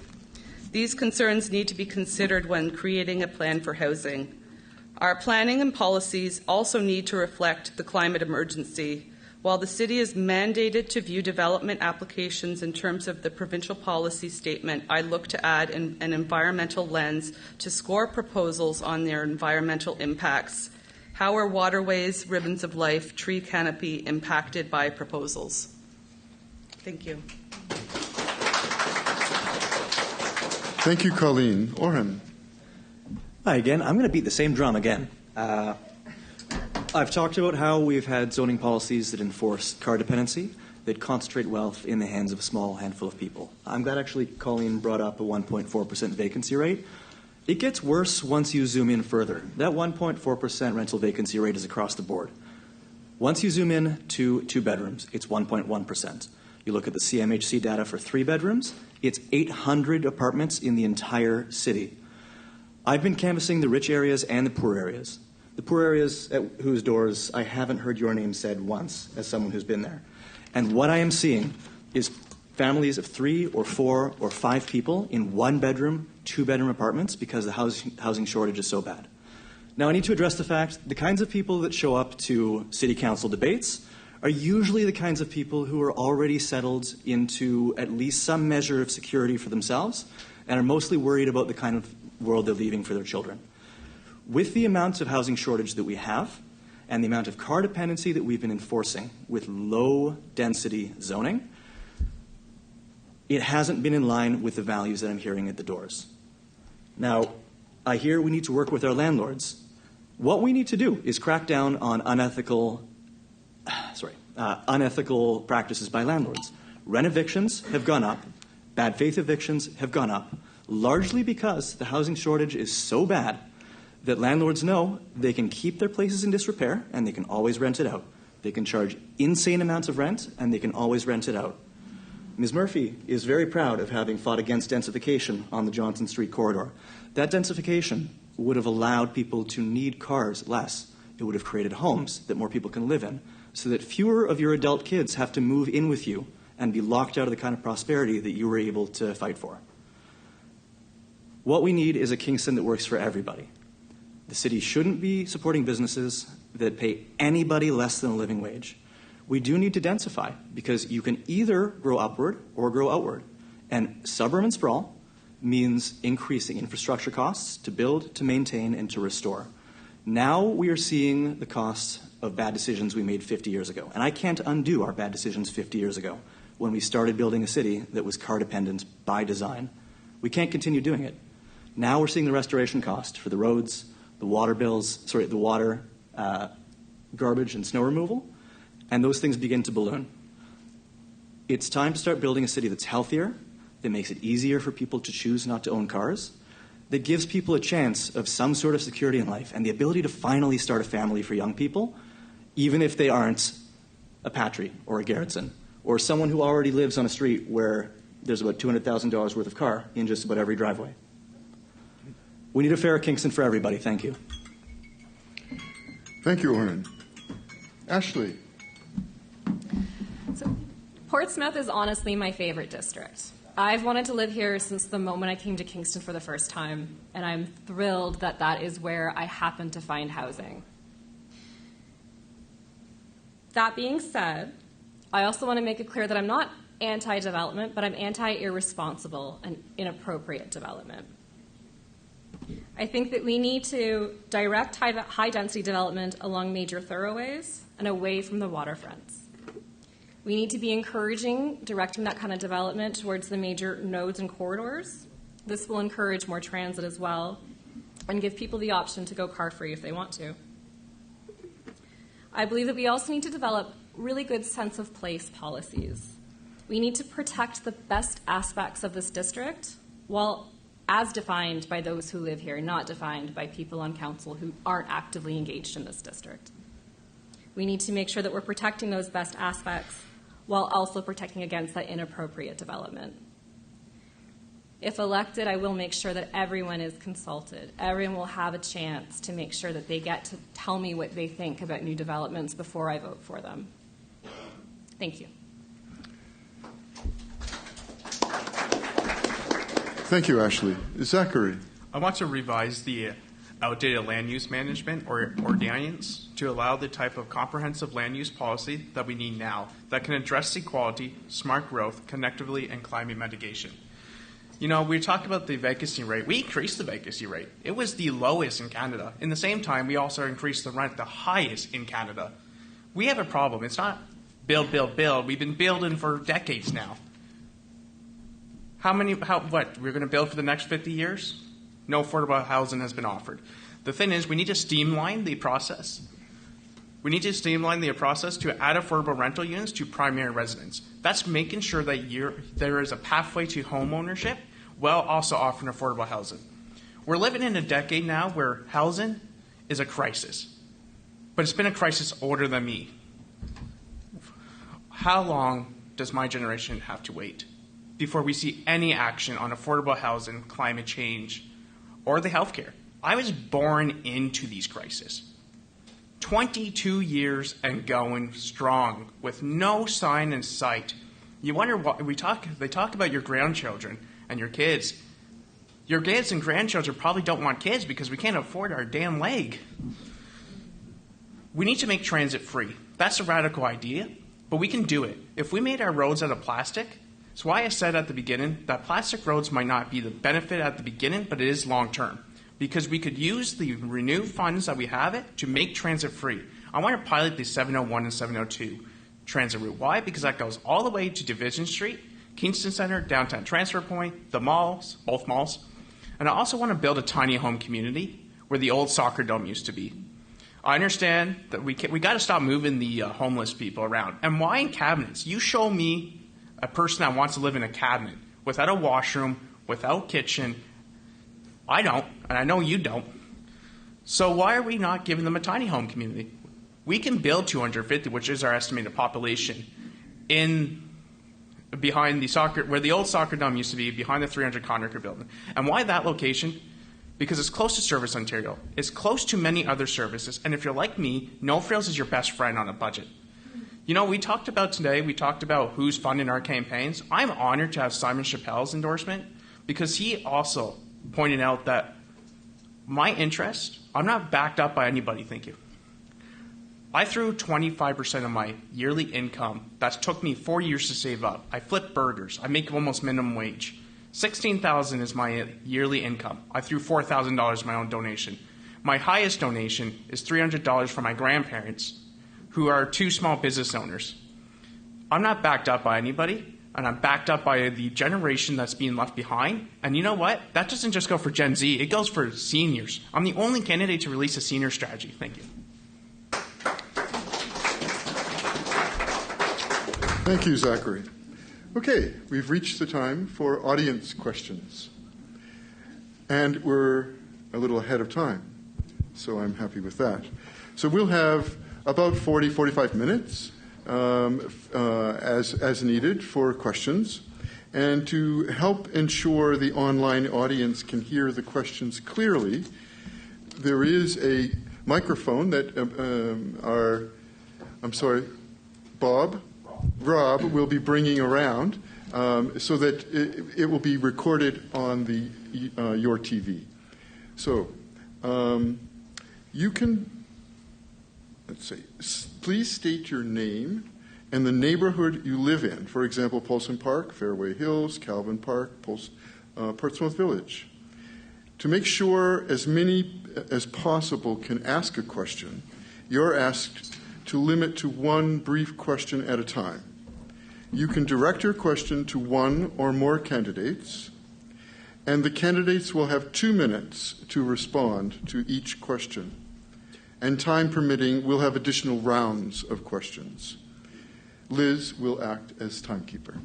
These concerns need to be considered when creating a plan for housing. Our planning and policies also need to reflect the climate emergency. While the city is mandated to view development applications in terms of the provincial policy statement, I look to add an environmental lens to score proposals on their environmental impacts. How are waterways, ribbons of life, tree canopy impacted by proposals? Thank you. Thank you, Colleen. Oren. Hi again. I'm going to beat the same drum again. I've talked about how we've had zoning policies that enforce car dependency, that concentrate wealth in the hands of a small handful of people. I'm glad actually Colleen brought up a 1.4% vacancy rate. It gets worse once you zoom in further. That 1.4% rental vacancy rate is across the board. Once you zoom in to 2 bedrooms, it's 1.1%. You look at the CMHC data for 3 bedrooms, it's 800 apartments in the entire city. I've been canvassing the rich areas and the poor areas. The poor areas at whose doors I haven't heard your name said once as someone who's been there. And what I am seeing is families of 3 or 4 or 5 people in 1-bedroom, 2-bedroom apartments because the housing shortage is so bad. Now, I need to address the fact the kinds of people that show up to city council debates are usually the kinds of people who are already settled into at least some measure of security for themselves and are mostly worried about the kind of world they're leaving for their children. With the amount of housing shortage that we have and the amount of car dependency that we've been enforcing with low-density zoning, it hasn't been in line with the values that I'm hearing at the doors. Now, I hear we need to work with our landlords. What we need to do is crack down on unethical practices by landlords. Rent evictions have gone up. Bad faith evictions have gone up, largely because the housing shortage is so bad that landlords know they can keep their places in disrepair and they can always rent it out. They can charge insane amounts of rent and they can always rent it out. Ms. Murphy is very proud of having fought against densification on the Johnson Street corridor. That densification would have allowed people to need cars less. It would have created homes that more people can live in so that fewer of your adult kids have to move in with you and be locked out of the kind of prosperity that you were able to fight for. What we need is a Kingston that works for everybody. The city shouldn't be supporting businesses that pay anybody less than a living wage. We do need to densify because you can either grow upward or grow outward. And suburban sprawl means increasing infrastructure costs to build, to maintain, and to restore. Now we are seeing the cost of bad decisions we made 50 years ago. And I can't undo our bad decisions 50 years ago when we started building a city that was car dependent by design. We can't continue doing it. Now we're seeing the restoration cost for the roads, the water garbage and snow removal, and those things begin to balloon. It's time to start building a city that's healthier, that makes it easier for people to choose not to own cars, that gives people a chance of some sort of security in life and the ability to finally start a family for young people, even if they aren't a Patry or a Gerritsen or someone who already lives on a street where there's about $200,000 worth of car in just about every driveway. We need a fairer Kingston for everybody. Thank you. Thank you, Oren. Ashley. So, Portsmouth is honestly my favorite district. I've wanted to live here since the moment I came to Kingston for the first time, and I'm thrilled that that is where I happen to find housing. That being said, I also want to make it clear that I'm not anti-development, but I'm anti-irresponsible and inappropriate development. I think that we need to direct high-density development along major thoroughways and away from the waterfronts. We need to be directing that kind of development towards the major nodes and corridors. This will encourage more transit as well and give people the option to go car-free if they want to. I believe that we also need to develop really good sense of place policies. We need to protect the best aspects of this district while as defined by those who live here, not defined by people on council who aren't actively engaged in this district. We need to make sure that we're protecting those best aspects while also protecting against that inappropriate development. If elected, I will make sure that everyone is consulted. Everyone will have a chance to make sure that they get to tell me what they think about new developments before I vote for them. Thank you. Thank you, Ashley. Zachary. I want to revise the outdated land use management or ordinance to allow the type of comprehensive land use policy that we need now that can address equality, smart growth, connectivity, and climate mitigation. You know, we talked about the vacancy rate. We increased the vacancy rate. It was the lowest in Canada. In the same time, we also increased the rent the highest in Canada. We have a problem. It's not build, build, build. We've been building for decades now. What? We're going to build for the next 50 years? No affordable housing has been offered. The thing is, we need to streamline the process. We need to streamline the process to add affordable rental units to primary residence. That's making sure that there is a pathway to home ownership while also offering affordable housing. We're living in a decade now where housing is a crisis, but it's been a crisis older than me. How long does my generation have to wait before we see any action on affordable housing, climate change, or the healthcare? I was born into these crises. 22 years and going strong with no sign in sight. You wonder what they talk about your grandchildren and your kids. Your kids and grandchildren probably don't want kids because we can't afford our damn leg. We need to make transit free. That's a radical idea, but we can do it. If we made our roads out of plastic, that's why I said at the beginning that plastic roads might not be the benefit at the beginning, but it is long term. Because we could use the renewed funds that we have to make transit free. I want to pilot the 701 and 702 transit route. Why? Because that goes all the way to Division Street, Kingston Center, Downtown Transfer Point, the malls, both malls. And I also want to build a tiny home community where the old soccer dome used to be. I understand that we got to stop moving the homeless people around. And why in cabinets? You show me a person that wants to live in a cabinet without a washroom, without kitchen. I don't, and I know you don't. So why are we not giving them a tiny home community? We can build 250, which is our estimated population, behind the soccer, where the old soccer dome used to be, behind the 300 Conacher building. And why that location? Because it's close to Service Ontario. It's close to many other services. And if you're like me, no frills is your best friend on a budget. You know, we talked about who's funding our campaigns. I'm honored to have Simon Chappelle's endorsement because he also pointed out that my interest, I'm not backed up by anybody, thank you. I threw 25% of my yearly income. That took me 4 years to save up. I flip burgers. I make almost minimum wage. $16,000 is my yearly income. I threw $4,000 my own donation. My highest donation is $300 from my grandparents, who are two small business owners. I'm not backed up by anybody. And I'm backed up by the generation that's being left behind. And you know what? That doesn't just go for Gen Z. It goes for seniors. I'm the only candidate to release a senior strategy. Thank you. Thank you, Zachary. Okay, we've reached the time for audience questions. And we're a little ahead of time, so I'm happy with that. So we'll have about 45 minutes as needed for questions. And to help ensure the online audience can hear the questions clearly, there is a microphone that Rob will be bringing around so that it will be recorded on your TV. So you can, let's see, please state your name and the neighborhood you live in. For example, Polson Park, Fairway Hills, Calvin Park, Portsmouth Village. To make sure as many as possible can ask a question, you're asked to limit to one brief question at a time. You can direct your question to one or more candidates, and the candidates will have 2 minutes to respond to each question. And time permitting, we'll have additional rounds of questions. Liz will act as timekeeper.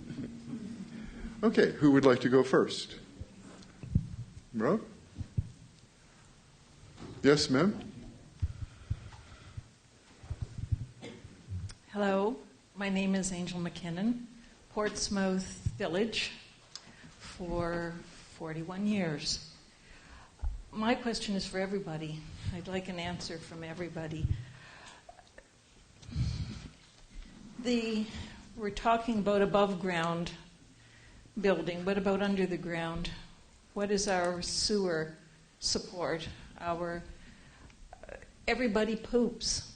Okay, who would like to go first? Rob? Yes, ma'am? Hello, my name is Angel McKinnon, Portsmouth Village for 41 years. My question is for everybody. I'd like an answer from everybody. We're talking about above ground building. What about under the ground? What is our sewer support? Everybody poops.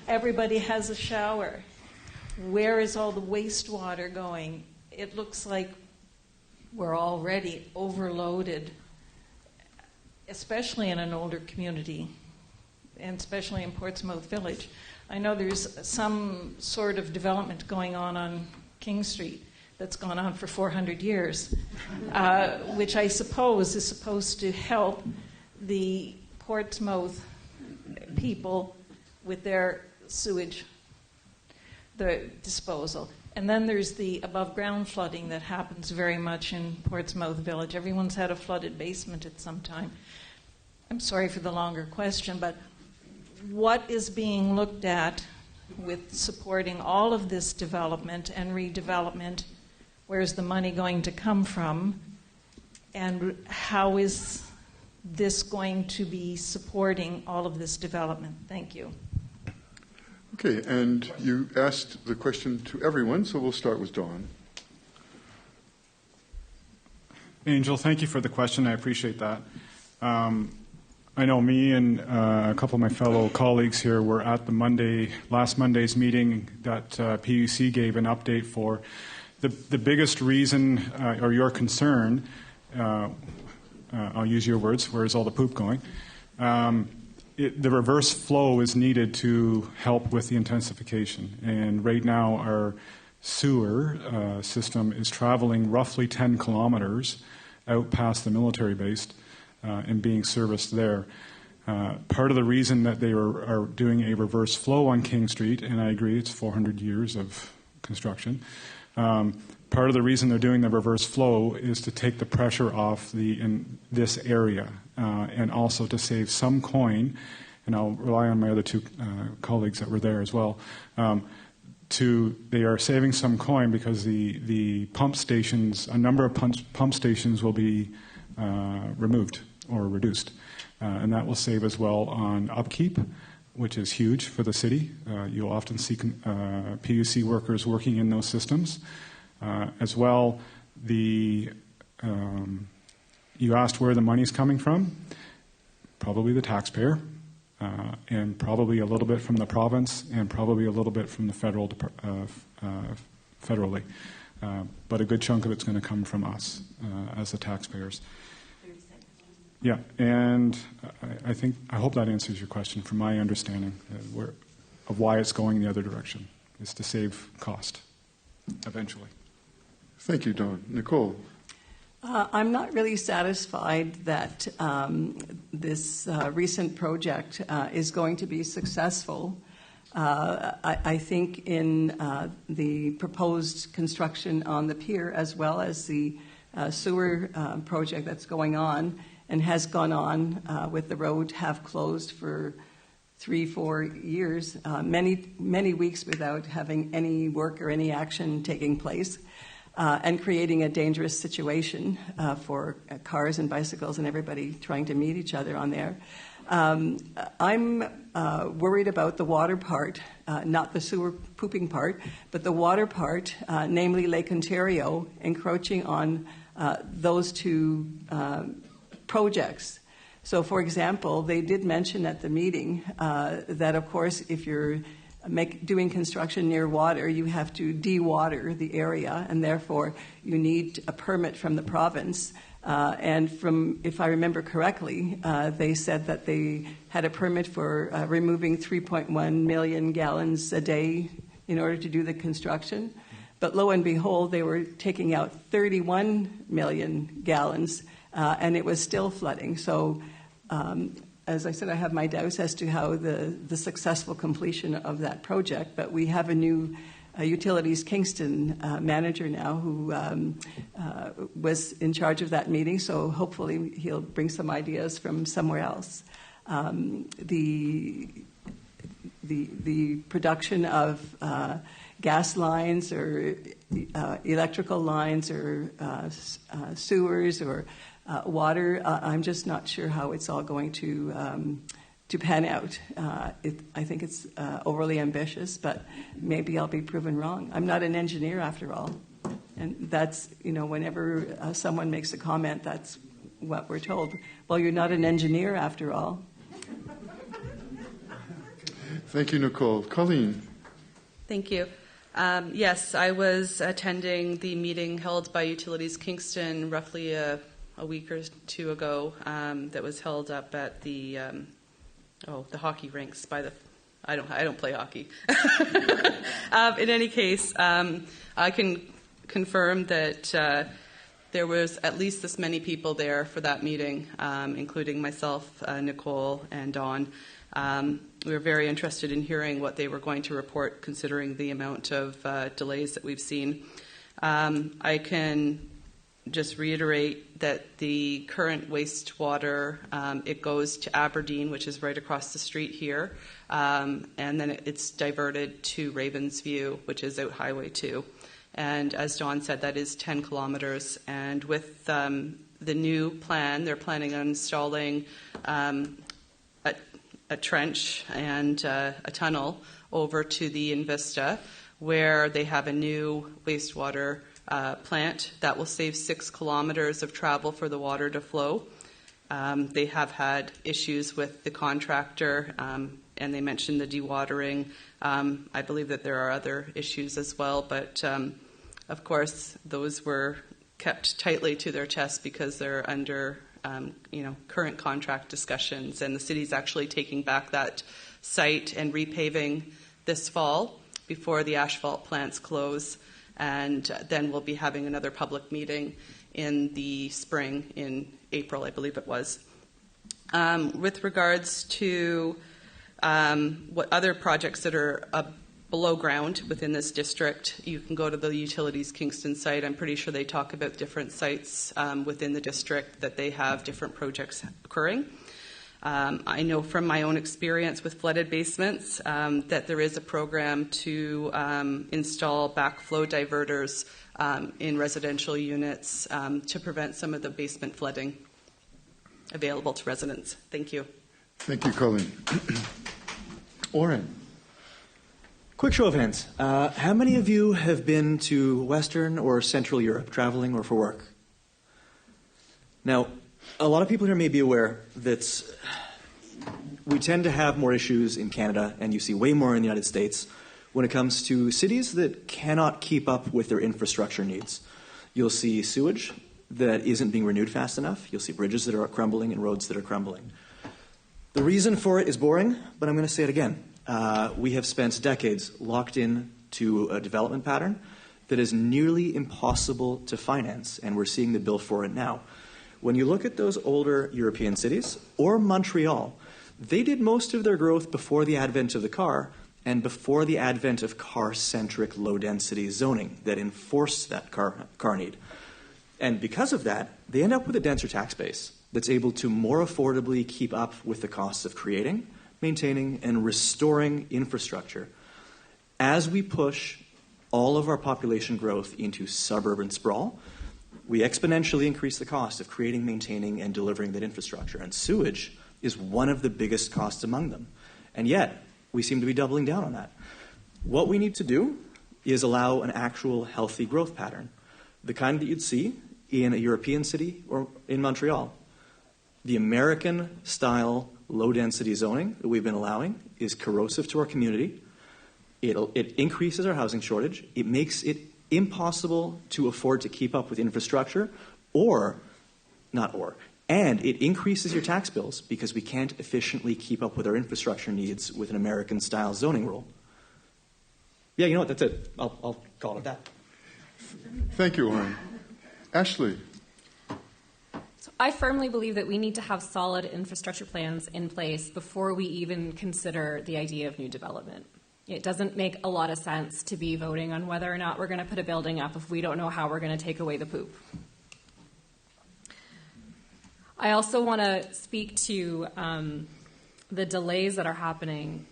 Everybody has a shower. Where is all the wastewater going? It looks like we're already overloaded, especially in an older community, and especially in Portsmouth Village. I know there's some sort of development going on King Street that's gone on for 400 years, which I suppose is supposed to help the Portsmouth people with their sewage, the disposal. And then there's the above-ground flooding that happens very much in Portsmouth Village. Everyone's had a flooded basement at some time. I'm sorry for the longer question, but what is being looked at with supporting all of this development and redevelopment? Where's the money going to come from? And how is this going to be supporting all of this development? Thank you. Okay, and you asked the question to everyone, so we'll start with Dawn. Angel, thank you for the question. I appreciate that. I know me and a couple of my fellow colleagues here were at the last Monday's meeting that PUC gave an update for. The biggest reason, or your concern, I'll use your words, where's all the poop going? The reverse flow is needed to help with the intensification. And right now our sewer system is traveling roughly 10 kilometers out past the military base and being serviced there. Part of the reason that they are doing a reverse flow on King Street, and I agree it's 400 years of construction, part of the reason they're doing the reverse flow is to take the pressure off in this area and also to save some coin, and I'll rely on my other two colleagues that were there as well. They are saving some coin because the pump stations, a number of pump stations will be removed or reduced, and that will save as well on upkeep, which is huge for the city. You'll often see PUC workers working in those systems. As well, you asked where the money's coming from. Probably the taxpayer, and probably a little bit from the province, and probably a little bit from the federally. But a good chunk of it's going to come from us as the taxpayers. Yeah, and I hope that answers your question from my understanding of why it's going the other direction, is to save cost eventually. Thank you, Dawn. Nicole? I'm not really satisfied that this recent project is going to be successful. I think in the proposed construction on the pier, as well as the sewer project that's going on and has gone on with the road half closed for 3-4 years, many weeks without having any work or any action taking place, and creating a dangerous situation for cars and bicycles and everybody trying to meet each other on there. I'm worried about the water part, not the sewer pooping part, but the water part, namely Lake Ontario, encroaching on those two projects. So, for example, they did mention at the meeting that, of course, if you're doing construction near water, you have to de-water the area, and therefore you need a permit from the province. If I remember correctly, they said that they had a permit for removing 3.1 million gallons a day in order to do the construction. But lo and behold, they were taking out 31 million gallons, and it was still flooding. So, as I said, I have my doubts as to how the successful completion of that project. But we have a new Utilities Kingston manager now who was in charge of that meeting, so hopefully he'll bring some ideas from somewhere else. The production of gas lines or electrical lines or sewers or water, I'm just not sure how it's all going to pan out. I think it's overly ambitious, but maybe I'll be proven wrong. I'm not an engineer after all. And that's, whenever someone makes a comment, that's what we're told. Well, you're not an engineer after all. Thank you, Nicole. Colleen. Thank you. Yes, I was attending the meeting held by Utilities Kingston roughly a week or two ago that was held up at the hockey rinks by the. I don't play hockey. In any case, I can confirm that there was at least this many people there for that meeting, including myself, Nicole, and Dawn. We were very interested in hearing what they were going to report, considering the amount of delays that we've seen. I can just reiterate that the current wastewater, it goes to Aberdeen, which is right across the street here, and then it's diverted to Ravensview, which is out Highway 2. And as Dawn said, that is 10 kilometers. And with the new plan, they're planning on installing a trench and a tunnel over to the Invista, where they have a new wastewater plant that will save 6 kilometers of travel for the water to flow. They have had issues with the contractor, and they mentioned the dewatering. I believe that there are other issues as well, but of course those were kept tightly to their chest because they're under current contract discussions, and the city's actually taking back that site and repaving this fall before the asphalt plants close, and then we'll be having another public meeting in the spring, in April, I believe it was. With regards to what other projects that are below ground within this district, you can go to the Utilities Kingston site. I'm pretty sure they talk about different sites within the district that they have different projects occurring. I know from my own experience with flooded basements that there is a program to install backflow diverters in residential units to prevent some of the basement flooding available to residents. Thank you. Thank you, Colleen. Oren. Quick show of hands. How many of you have been to Western or Central Europe, traveling or for work? Now, a lot of people here may be aware that we tend to have more issues in Canada, and you see way more in the United States, when it comes to cities that cannot keep up with their infrastructure needs. You'll see sewage that isn't being renewed fast enough. You'll see bridges that are crumbling and roads that are crumbling. The reason for it is boring, but I'm going to say it again. We have spent decades locked in to a development pattern that is nearly impossible to finance, and we're seeing the bill for it now. When you look at those older European cities, or Montreal, they did most of their growth before the advent of the car and before the advent of car-centric low-density zoning that enforced that car need. And because of that, they end up with a denser tax base that's able to more affordably keep up with the costs of creating, maintaining, and restoring infrastructure. As we push all of our population growth into suburban sprawl, we exponentially increase the cost of creating, maintaining, and delivering that infrastructure. And sewage is one of the biggest costs among them. And yet, we seem to be doubling down on that. What we need to do is allow an actual healthy growth pattern, the kind that you'd see in a European city or in Montreal. The American-style low-density zoning that we've been allowing is corrosive to our community. It increases our housing shortage. It makes it impossible to afford to keep up with infrastructure, and it increases your tax bills because we can't efficiently keep up with our infrastructure needs with an American-style zoning rule. Yeah, you know what? That's it. I'll call it that. Thank you, Oren. Ashley. So I firmly believe that we need to have solid infrastructure plans in place before we even consider the idea of new development. It doesn't make a lot of sense to be voting on whether or not we're going to put a building up if we don't know how we're going to take away the poop. I also want to speak to the delays that are happening.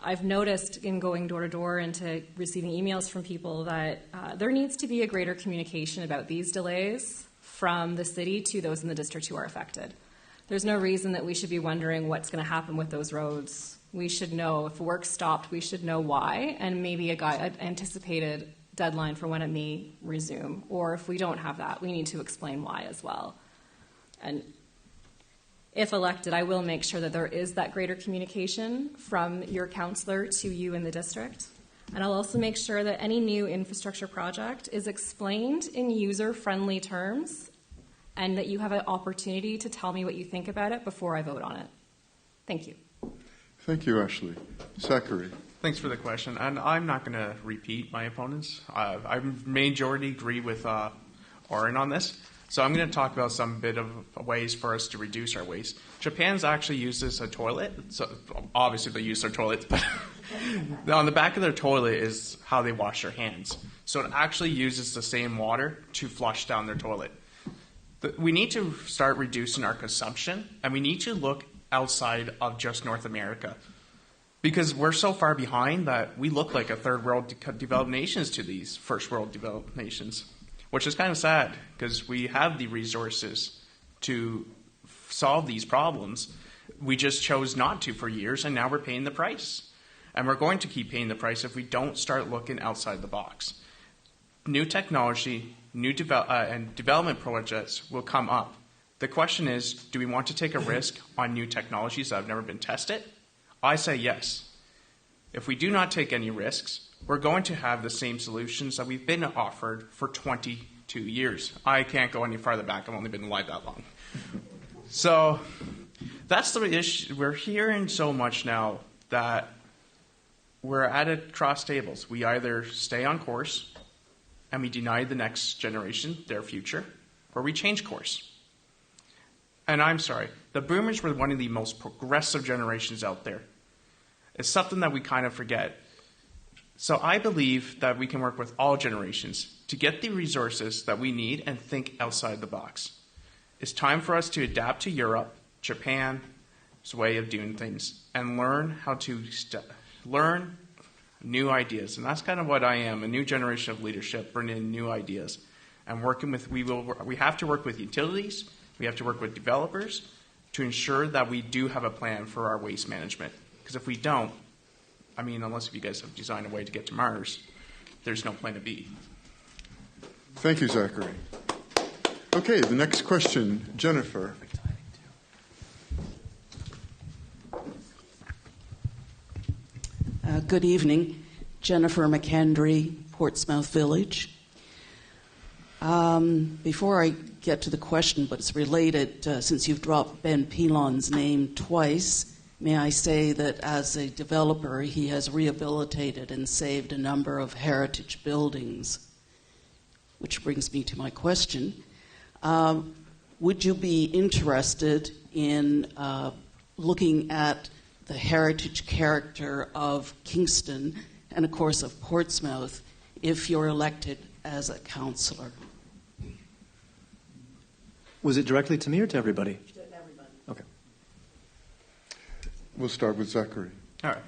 I've noticed in going door to door and to receiving emails from people that there needs to be a greater communication about these delays from the city to those in the district who are affected. There's no reason that we should be wondering what's going to happen with those roads. We should know if work stopped, we should know why, and maybe an anticipated deadline for when it may resume. Or if we don't have that, we need to explain why as well. And if elected, I will make sure that there is that greater communication from your councillor to you in the district. And I'll also make sure that any new infrastructure project is explained in user-friendly terms and that you have an opportunity to tell me what you think about it before I vote on it. Thank you. Thank you, Ashley. Zachary. Thanks for the question. And I'm not going to repeat my opponents. I majority agree with Oren on this. So I'm going to talk about some bit of ways for us to reduce our waste. Japan's actually uses a toilet. So obviously they use their toilets, but on the back of their toilet is how they wash their hands. So it actually uses the same water to flush down their toilet. We need to start reducing our consumption, and we need to look outside of just North America. Because we're so far behind that we look like a third world developed nations to these first world developed nations. Which is kind of sad because we have the resources to solve these problems. We just chose not to for years, and now we're paying the price. And we're going to keep paying the price if we don't start looking outside the box. New technology, and development projects will come up. The question is, do we want to take a risk on new technologies that have never been tested? I say yes. If we do not take any risks, we're going to have the same solutions that we've been offered for 22 years. I can't go any farther back. I've only been alive that long. So that's the issue. We're hearing so much now that we're at cross tables. We either stay on course and we deny the next generation their future, or we change course. And I'm sorry, the boomers were one of the most progressive generations out there. It's something that we kind of forget. So I believe that we can work with all generations to get the resources that we need and think outside the box. It's time for us to adapt to Europe, Japan's way of doing things, and learn how to learn new ideas. And that's kind of what I am, a new generation of leadership, bringing in new ideas. And working with, we have to work with utilities, we have to work with developers to ensure that we do have a plan for our waste management. Because if we don't, I mean, unless if you guys have designed a way to get to Mars, there's no plan B. Thank you, Zachary. Okay, the next question, Jennifer. Good evening. Jennifer McKendry, Portsmouth Village. Before I get to the question, but it's related, since you've dropped Ben Pilon's name twice, may I say that as a developer, he has rehabilitated and saved a number of heritage buildings, which brings me to my question. Would you be interested in looking at the heritage character of Kingston and, of course, of Portsmouth if you're elected as a councillor? Was it directly to me or to everybody? To everybody. Okay. We'll start with Zachary. All right.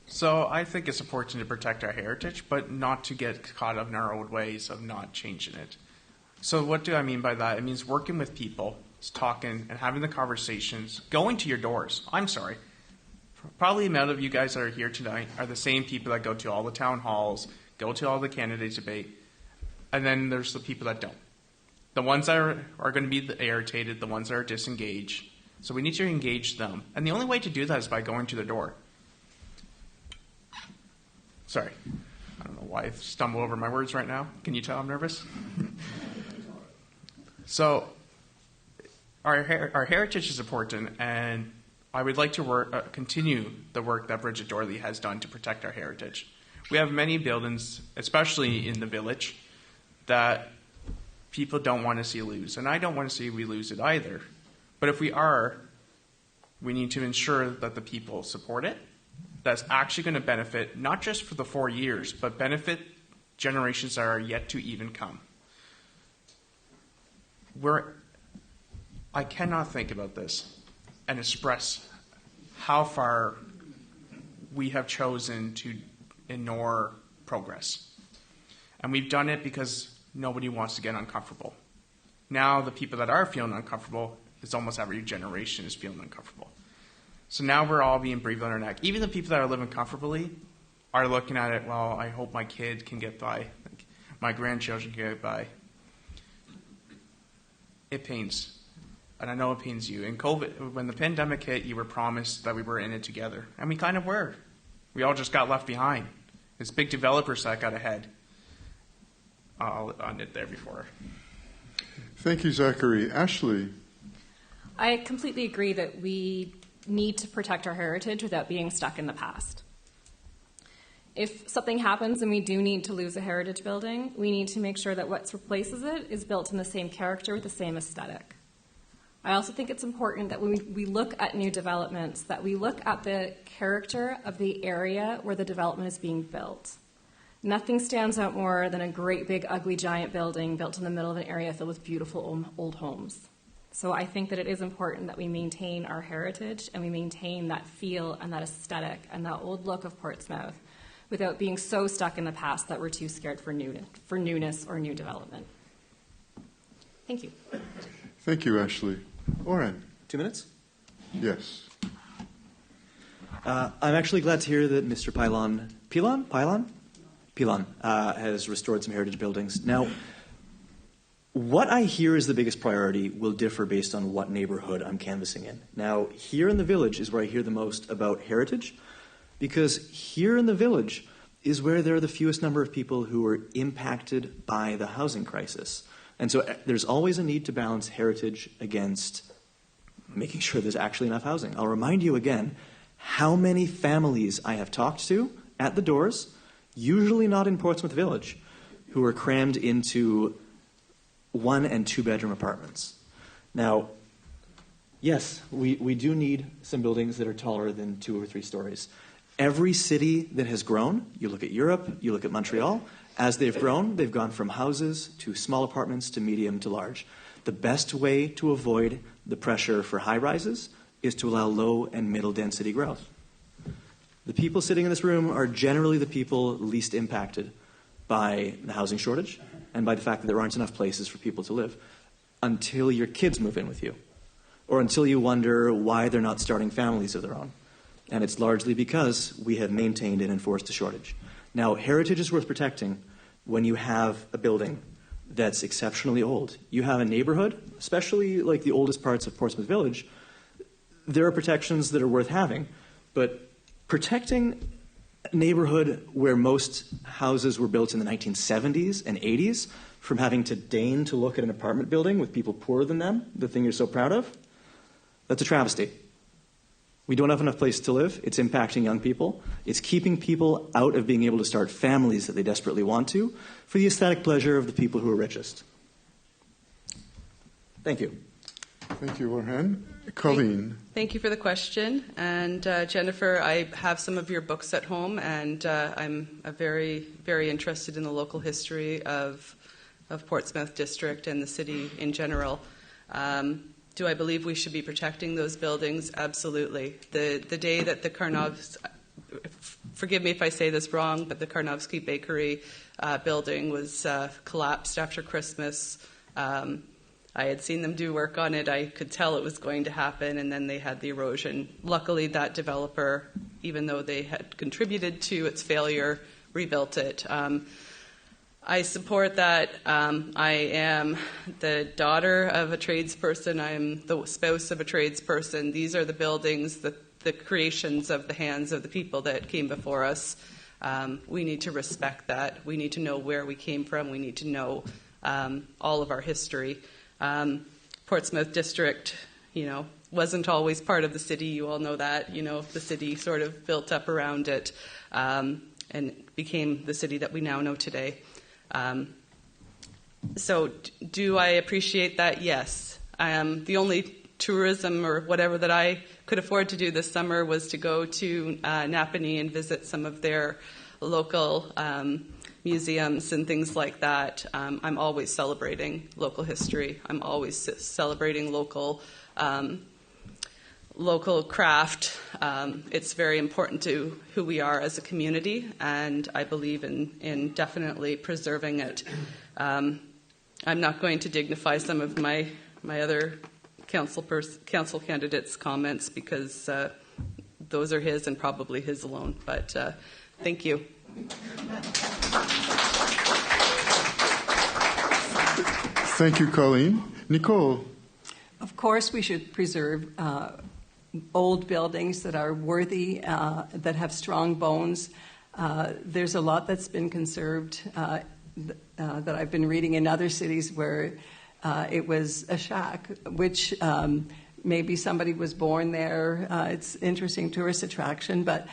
So I think it's important to protect our heritage, but not to get caught up in our old ways of not changing it. So what do I mean by that? It means working with people, talking and having the conversations, going to your doors. I'm sorry. Probably the amount of you guys that are here tonight are the same people that go to all the town halls, go to all the candidates debate, and then there's the people that don't. The ones that are going to be irritated, the ones that are disengaged. So we need to engage them. And the only way to do that is by going to the door. Sorry. I don't know why I stumble over my words right now. Can you tell I'm nervous? So our heritage is important, and I would like to continue the work that Bridget Dorley has done to protect our heritage. We have many buildings, especially in the village, that people don't want to see lose, and I don't want to see we lose it either. But if we are, we need to ensure that the people support it. That's actually going to benefit not just for the 4 years, but benefit generations that are yet to even come. I cannot think about this and express how far we have chosen to ignore progress. And we've done it because nobody wants to get uncomfortable. Now the people that are feeling uncomfortable, it's almost every generation is feeling uncomfortable. So now we're all being breathed on our neck. Even the people that are living comfortably are looking at it, well, I hope my kid can get by, my grandchildren can get by. It pains. And I know it pains you. In COVID, when the pandemic hit, you were promised that we were in it together. And we kind of were. We all just got left behind. It's big developers that got ahead. I'll end it there before. Thank you, Zachary. Ashley. I completely agree that we need to protect our heritage without being stuck in the past. If something happens and we do need to lose a heritage building, we need to make sure that what replaces it is built in the same character with the same aesthetic. I also think it's important that when we look at new developments, that we look at the character of the area where the development is being built. Nothing stands out more than a great big ugly giant building built in the middle of an area filled with beautiful old homes. So I think that it is important that we maintain our heritage and we maintain that feel and that aesthetic and that old look of Portsmouth without being so stuck in the past that we're too scared for newness or new development. Thank you. Thank you, Ashley. Oren. 2 minutes? Yes. I'm actually glad to hear that Mr. Pilon has restored some heritage buildings. Now, what I hear is the biggest priority will differ based on what neighborhood I'm canvassing in. Now, here in the village is where I hear the most about heritage, because here in the village is where there are the fewest number of people who are impacted by the housing crisis. And so there's always a need to balance heritage against making sure there's actually enough housing. I'll remind you again how many families I have talked to at the doors, usually not in Portsmouth Village, who are crammed into 1- and 2-bedroom apartments. Now, yes, we do need some buildings that are taller than 2 or 3 stories. Every city that has grown, you look at Europe, you look at Montreal, as they've grown, they've gone from houses to small apartments to medium to large. The best way to avoid the pressure for high rises is to allow low and middle density growth. The people sitting in this room are generally the people least impacted by the housing shortage and by the fact that there aren't enough places for people to live until your kids move in with you or until you wonder why they're not starting families of their own. And it's largely because we have maintained and enforced a shortage. Now, heritage is worth protecting when you have a building that's exceptionally old. You have a neighborhood, especially like the oldest parts of Portsmouth Village, there are protections that are worth having. But protecting a neighborhood where most houses were built in the 1970s and 80s from having to deign to look at an apartment building with people poorer than them, the thing you're so proud of, that's a travesty. We don't have enough places to live. It's impacting young people. It's keeping people out of being able to start families that they desperately want to for the aesthetic pleasure of the people who are richest. Thank you. Thank you, Orhan. Colleen. Thank you for the question. And Jennifer, I have some of your books at home, and I'm very, very interested in the local history of Portsmouth District and the city in general. Do I believe we should be protecting those buildings? Absolutely. The day that the Karnovs, forgive me if I say this wrong, but the Karnovsky Bakery building was collapsed after Christmas, I had seen them do work on it. I could tell it was going to happen, and then they had the erosion. Luckily, that developer, even though they had contributed to its failure, rebuilt it. I support that. I am the daughter of a tradesperson. I am the spouse of a tradesperson. These are the buildings, the creations of the hands of the people that came before us. We need to respect that. We need to know where we came from. We need to know all of our history. Portsmouth District, wasn't always part of the city. You all know that. The city sort of built up around it and became the city that we now know today. So do I appreciate that? Yes. The only tourism or whatever that I could afford to do this summer was to go to Napanee and visit some of their local museums and things like that. I'm always celebrating local history. I'm always celebrating local craft. It's very important to who we are as a community, and I believe in definitely preserving it. I'm not going to dignify some of my other council candidates' comments because those are his and probably his alone. But thank you. Thank you, Colleen. Nicole. Of course, we should preserve old buildings that are worthy, that have strong bones. There's a lot that's been conserved that I've been reading in other cities where it was a shack, which maybe somebody was born there. It's interesting tourist attraction, but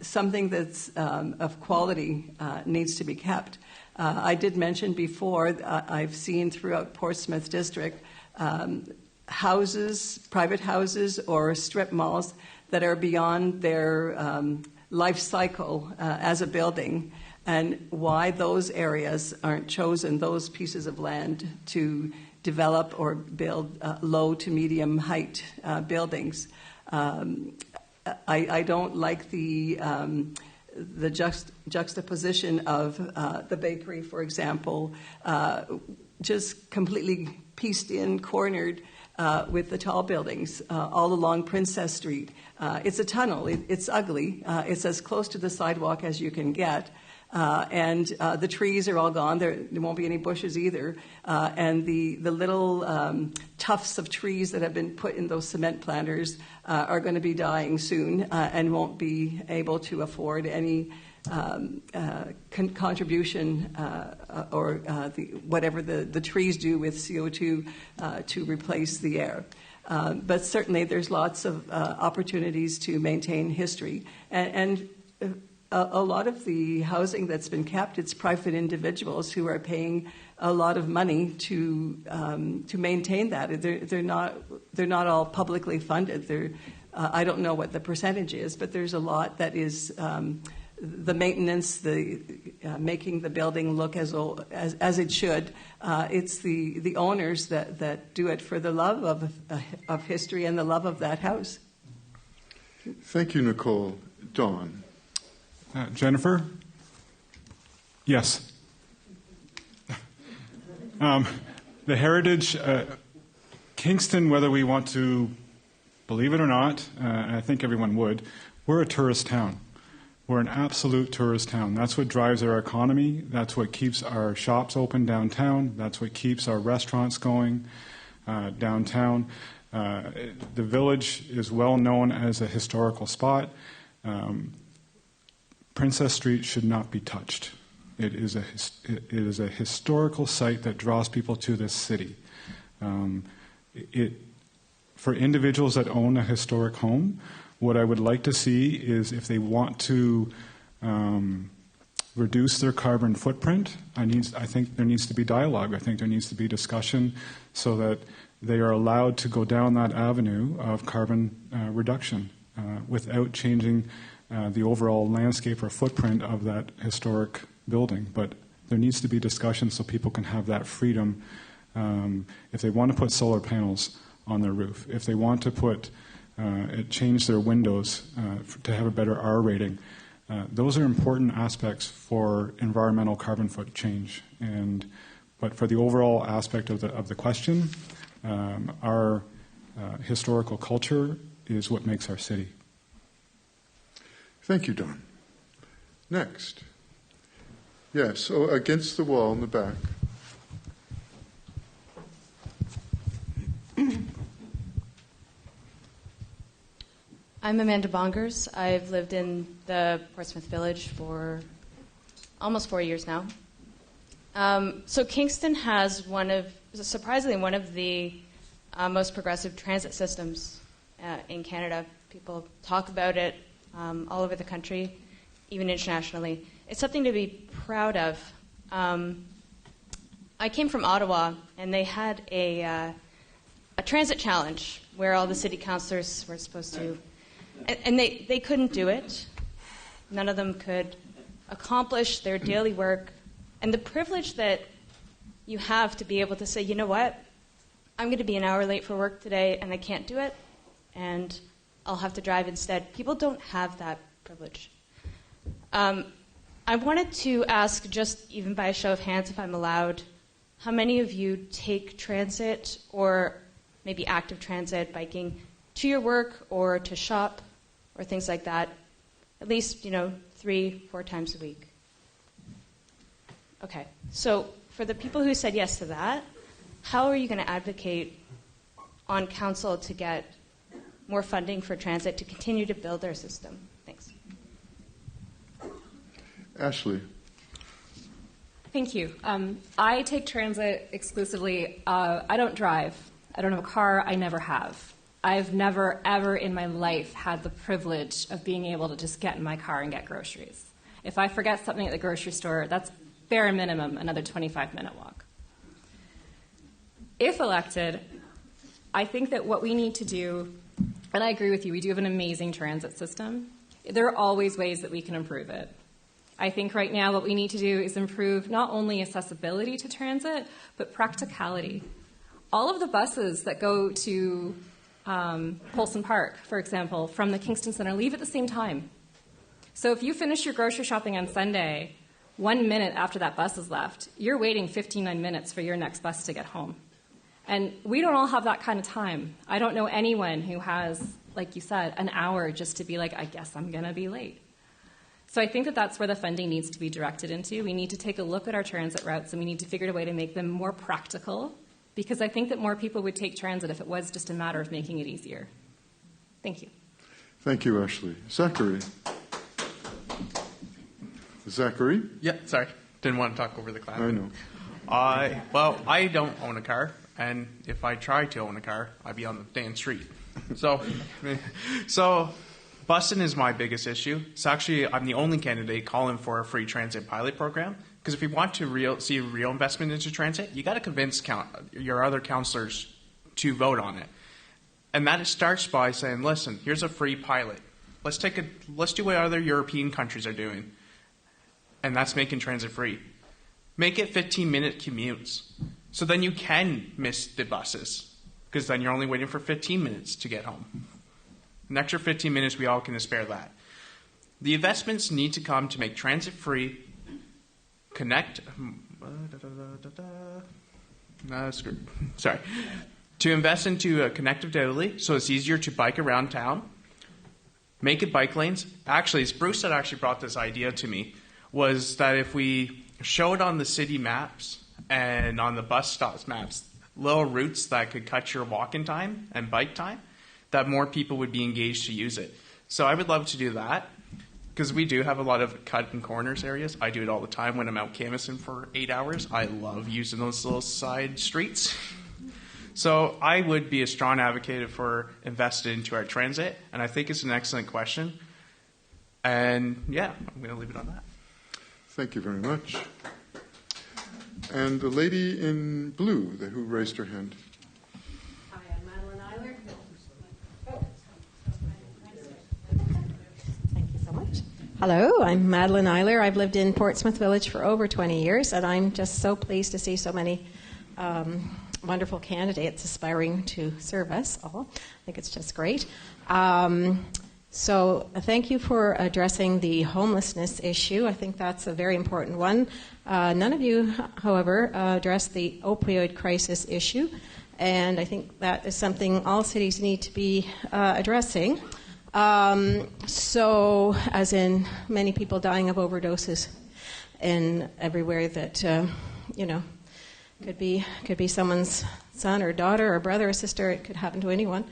something that's of quality needs to be kept. I did mention before, I've seen throughout Portsmouth District houses, private houses or strip malls that are beyond their life cycle as a building, and why those areas aren't chosen, those pieces of land, to develop or build low to medium height buildings. I don't like the juxtaposition of the bakery, for example, just completely pieced in, cornered with the tall buildings all along Princess Street. It's a tunnel. It's ugly. It's as close to the sidewalk as you can get. And the trees are all gone. There won't be any bushes either. And the little tufts of trees that have been put in those cement planters are going to be dying soon and won't be able to afford any contribution or whatever the trees do with CO2 to replace the air. But certainly there's lots of opportunities to maintain history. And a lot of the housing that's been kept, it's private individuals who are paying a lot of money to maintain that. They're not all publicly funded. I don't know what the percentage is, but there's a lot that is the maintenance, the making the building look as it should. It's the owners that do it for the love of history and the love of that house. Thank you, Nicole. Dawn. Jennifer? Yes. The heritage, Kingston, whether we want to believe it or not, and I think everyone would, we're a tourist town. We're an absolute tourist town. That's what drives our economy. That's what keeps our shops open downtown. That's what keeps our restaurants going downtown. The village is well known as a historical spot. Princess Street should not be touched. It is a historical site that draws people to this city. For individuals that own a historic home, what I would like to see is if they want to reduce their carbon footprint, I think there needs to be dialogue. I think there needs to be discussion so that they are allowed to go down that avenue of carbon reduction without changing the overall landscape or footprint of that historic building. But there needs to be discussion so people can have that freedom. If they want to put solar panels on their roof, if they want to change their windows to have a better R rating, those are important aspects for environmental carbon foot change. But for the overall aspect of the question, our historical culture is what makes our city. Thank you, Don. Next. Yes, so against the wall in the back. I'm Amanda Bongers. I've lived in the Portsmouth Village for almost 4 years now. So Kingston has surprisingly one of the most progressive transit systems in Canada. People talk about it all over the country, even internationally. It's something to be proud of. I came from Ottawa, and they had a transit challenge where all the city councillors were supposed to, and they couldn't do it. None of them could accomplish their daily work. And the privilege that you have to be able to say, you know what, I'm going to be an hour late for work today, and I can't do it, and I'll have to drive instead. People don't have that privilege. I wanted to ask, just even by a show of hands, if I'm allowed, how many of you take transit or maybe active transit, biking, to your work or to shop or things like that, at least, 3-4 times a week? Okay, so for the people who said yes to that, how are you going to advocate on council to get more funding for transit to continue to build their system? Thanks. Ashley. Thank you. I take transit exclusively. I don't drive. I don't have a car. I never have. I've never, ever in my life had the privilege of being able to just get in my car and get groceries. If I forget something at the grocery store, that's bare minimum another 25-minute walk. If elected, I think that what we need to do, and I agree with you, we do have an amazing transit system. There are always ways that we can improve it. I think right now what we need to do is improve not only accessibility to transit, but practicality. All of the buses that go to Polson Park, for example, from the Kingston Centre, leave at the same time. So if you finish your grocery shopping on Sunday, 1 minute after that bus is left, you're waiting 59 minutes for your next bus to get home. And we don't all have that kind of time. I don't know anyone who has, like you said, an hour just to be like, I guess I'm going to be late. So I think that that's where the funding needs to be directed into. We need to take a look at our transit routes, and we need to figure out a way to make them more practical, because I think that more people would take transit if it was just a matter of making it easier. Thank you. Thank you, Ashley. Zachary. Zachary? Yeah, sorry. Didn't want to talk over the clap. I know. I don't own a car, and if I tried to own a car, I'd be on the damn street. So busing is my biggest issue. It's actually, I'm the only candidate calling for a free transit pilot program, because if you want to see real investment into transit, you got to convince your other councillors to vote on it. And that starts by saying, listen, here's a free pilot. Let's do what other European countries are doing. And that's making transit free. Make it 15-minute commutes. So then you can miss the buses, because then you're only waiting for 15 minutes to get home. An extra 15 minutes, we all can spare that. The investments need to come to make transit free, to invest into connectivity so it's easier to bike around town, make it bike lanes. Actually, it's Bruce that actually brought this idea to me, was that if we showed on the city maps and on the bus stops maps little routes that could cut your walking time and bike time, that more people would be engaged to use it. So I would love to do that, because we do have a lot of cut and corners areas. I do it all the time when I'm out canvassing for 8 hours. I love using those little side streets. So I would be a strong advocate for investing into our transit, and I think it's an excellent question. And yeah, I'm going to leave it on that. Thank you very much. And the lady in blue who raised her hand. Hi, I'm Madeline Eiler. Thank you so much. Hello, I'm Madeline Eiler. I've lived in Portsmouth Village for over 20 years, and I'm just so pleased to see so many wonderful candidates aspiring to serve us all. I think it's just great. So thank you for addressing the homelessness issue. I think that's a very important one. None of you, however, addressed the opioid crisis issue, and I think that is something all cities need to be addressing. So, as in many people dying of overdoses and everywhere that, could be someone's son or daughter or brother or sister. It could happen to anyone.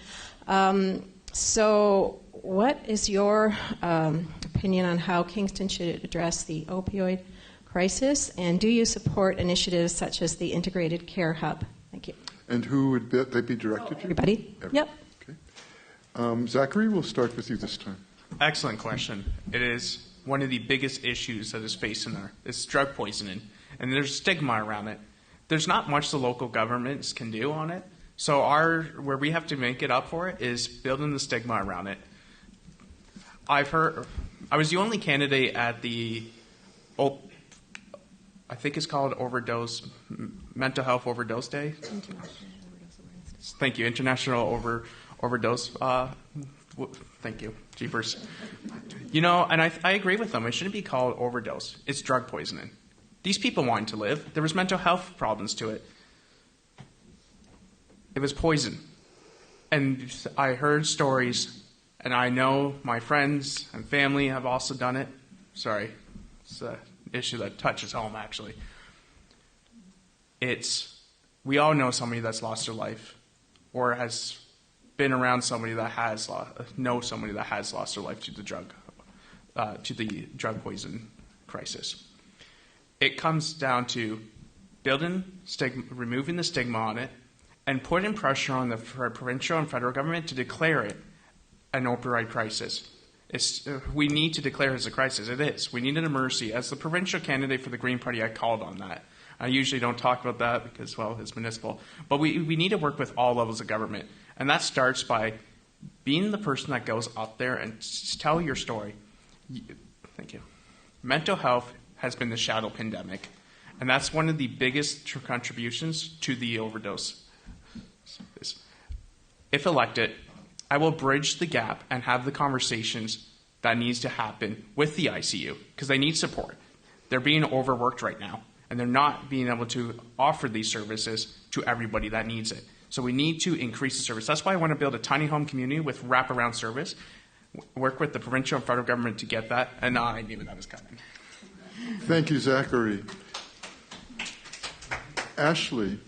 So, what is your opinion on how Kingston should address the opioid crisis, and do you support initiatives such as the Integrated Care Hub? Thank you. And who would they be directed to? Everybody? Yep. Okay. Zachary, we'll start with you this time. Excellent question. It is one of the biggest issues that is facing there. It's drug poisoning, and there's stigma around it. There's not much the local governments can do on it. So where we have to make it up for it is building the stigma around it. I was the only candidate at the, I think it's called Mental Health Overdose Day. Thank you, International Overdose. Thank you, jeepers. And I agree with them. It shouldn't be called overdose. It's drug poisoning. These people wanted to live. There was mental health problems to it. It was poison. And I heard stories, and I know my friends and family have also done it. Sorry, it's an issue that touches home, actually. We all know somebody that's lost their life or has been around somebody that has somebody that has lost their life to the drug poison crisis. It comes down to removing the stigma on it, and putting pressure on the provincial and federal government to declare it an opioid crisis. We need to declare it as a crisis. It is. We need an emergency. As the provincial candidate for the Green Party, I called on that. I usually don't talk about that because, well, it's municipal. But we need to work with all levels of government. And that starts by being the person that goes up there and tell your story. Thank you. Mental health has been the shadow pandemic. And that's one of the biggest contributions to the overdose. If elected, I will bridge the gap and have the conversations that needs to happen with the ICU because they need support. They're being overworked right now, and they're not being able to offer these services to everybody that needs it. So we need to increase the service. That's why I want to build a tiny home community with wraparound service, work with the provincial and federal government to get that, and I knew that was coming. Thank you, Zachary. Ashley.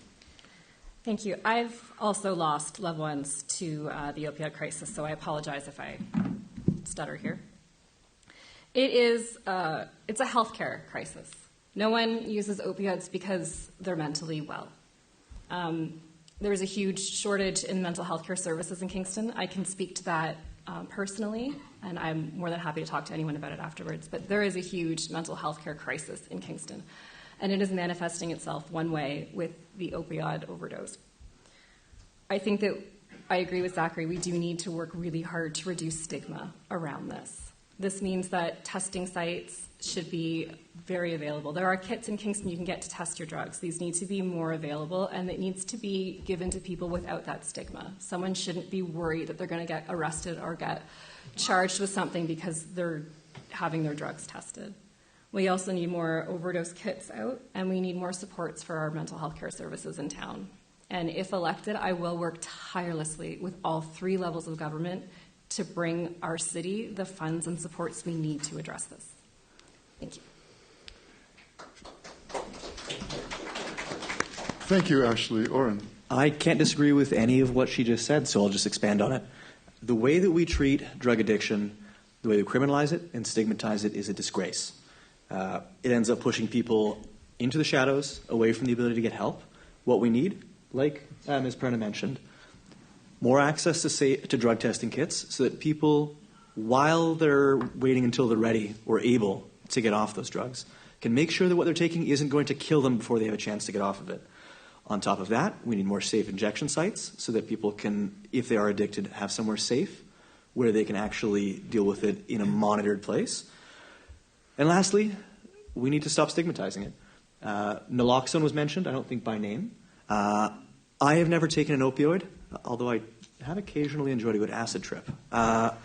Thank you. I've also lost loved ones to the opioid crisis, so I apologize if I stutter here. It's a healthcare crisis. No one uses opioids because they're mentally well. There's a huge shortage in mental health care services in Kingston. I can speak to that personally, and I'm more than happy to talk to anyone about it afterwards. But there is a huge mental health care crisis in Kingston, and it is manifesting itself one way with the opioid overdose. I think that I agree with Zachary. We do need to work really hard to reduce stigma around this. This means that testing sites should be very available. There are kits in Kingston you can get to test your drugs. These need to be more available, and it needs to be given to people without that stigma. Someone shouldn't be worried that they're going to get arrested or get charged with something because they're having their drugs tested. We also need more overdose kits out, and we need more supports for our mental health care services in town. And if elected, I will work tirelessly with all three levels of government to bring our city the funds and supports we need to address this. Thank you. Thank you, Ashley. Oren. I can't disagree with any of what she just said, so I'll just expand on it. The way that we treat drug addiction, the way we criminalize it and stigmatize it is a disgrace. It ends up pushing people into the shadows, away from the ability to get help. What we need, like Ms. Perna mentioned, more access to drug testing kits so that people, while they're waiting until they're ready or able to get off those drugs, can make sure that what they're taking isn't going to kill them before they have a chance to get off of it. On top of that, we need more safe injection sites so that people can, if they are addicted, have somewhere safe where they can actually deal with it in a monitored place. And lastly, we need to stop stigmatizing it. Naloxone was mentioned, I don't think by name. I have never taken an opioid, although I have occasionally enjoyed a good acid trip. But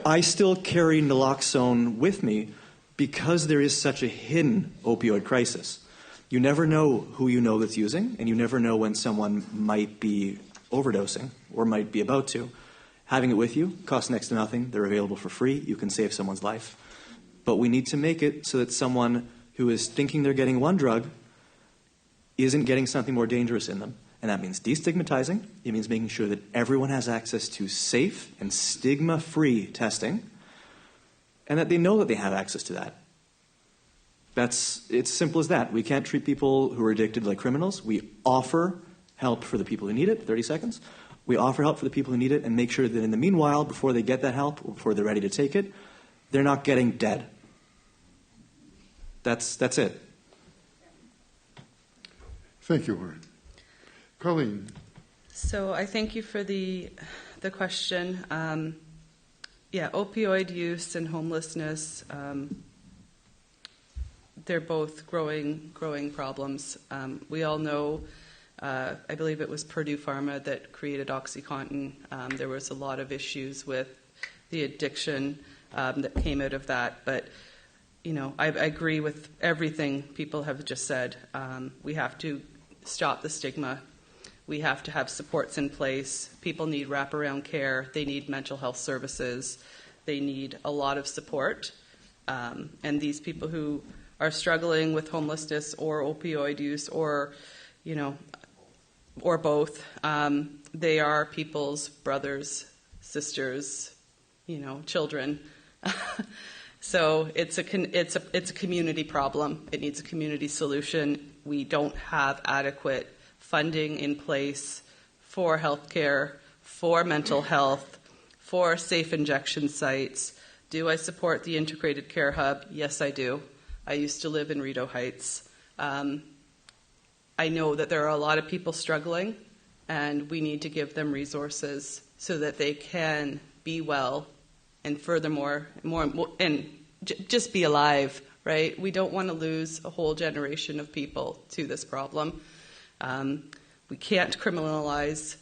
I still carry naloxone with me because there is such a hidden opioid crisis. You never know who you know that's using, and you never know when someone might be overdosing or might be about to. Having it with you costs next to nothing. They're available for free. You can save someone's life. But we need to make it so that someone who is thinking they're getting one drug isn't getting something more dangerous in them. And that means destigmatizing. It means making sure that everyone has access to safe and stigma-free testing, and that they know that they have access to that. It's as simple as that. We can't treat people who are addicted like criminals. We offer help for the people who need it, 30 seconds. We offer help for the people who need it and make sure that in the meanwhile, before they get that help, or before they're ready to take it, they're not getting dead. That's it. Thank you, Warren. Colleen. So I thank you for the question. Opioid use and homelessness, they're both growing problems. We all know, I believe it was Purdue Pharma that created OxyContin. There was a lot of issues with the addiction that came out of that. But, I agree with everything people have just said. We have to stop the stigma. We have to have supports in place. People need wraparound care. They need mental health services. They need a lot of support. And these people who are struggling with homelessness or opioid use or both, they are people's brothers, sisters, children. So it's a community problem. It needs a community solution. We don't have adequate funding in place for healthcare, for mental health, for safe injection sites. Do I support the integrated care hub? Yes, I do. I used to live in Rideau Heights. I know that there are a lot of people struggling, and we need to give them resources so that they can be well, and furthermore, just be alive, right? We don't want to lose a whole generation of people to this problem. We can't criminalize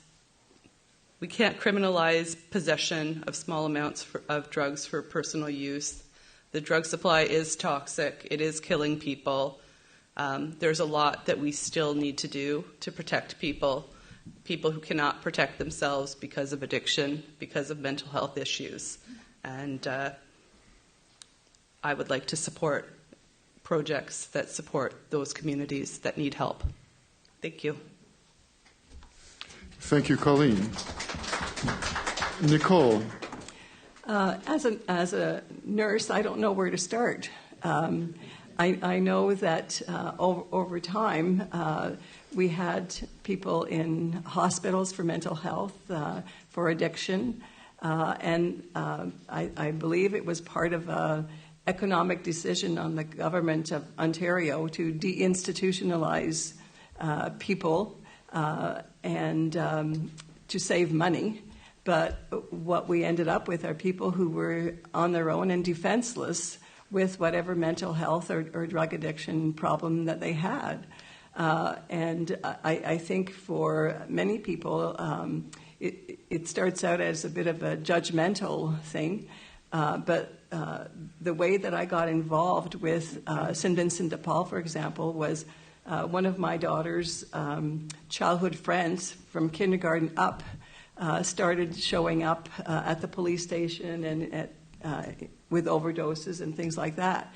possession of small amounts of drugs for personal use. The drug supply is toxic. It is killing people. There's a lot that we still need to do to protect people who cannot protect themselves because of addiction, because of mental health issues. And I would like to support projects that support those communities that need help. Thank you. Thank you, Colleen. Nicole. As a nurse, I don't know where to start. I know that over time we had people in hospitals for mental health, for addiction, and I believe it was part of an economic decision on the government of Ontario to deinstitutionalize people and to save money. But what we ended up with are people who were on their own and defenseless with whatever mental health or drug addiction problem that they had. And I think for many people, it starts out as a bit of a judgmental thing. But the way that I got involved with St. Vincent de Paul, for example, was one of my daughter's childhood friends from kindergarten up started showing up at the police station and with overdoses and things like that.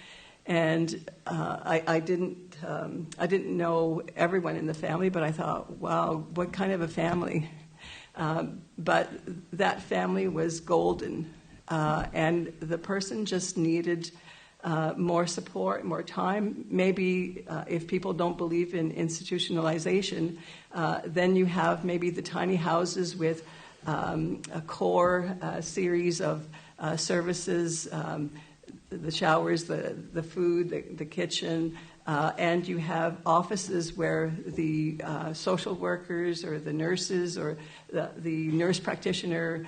And I didn't know everyone in the family, but I thought, wow, what kind of a family. But that family was golden, and the person just needed more support, more time. Maybe if people don't believe in institutionalization, then you have maybe the tiny houses with a core series of services, the showers, the food, the kitchen, and you have offices where the social workers or the nurses or the nurse practitioner,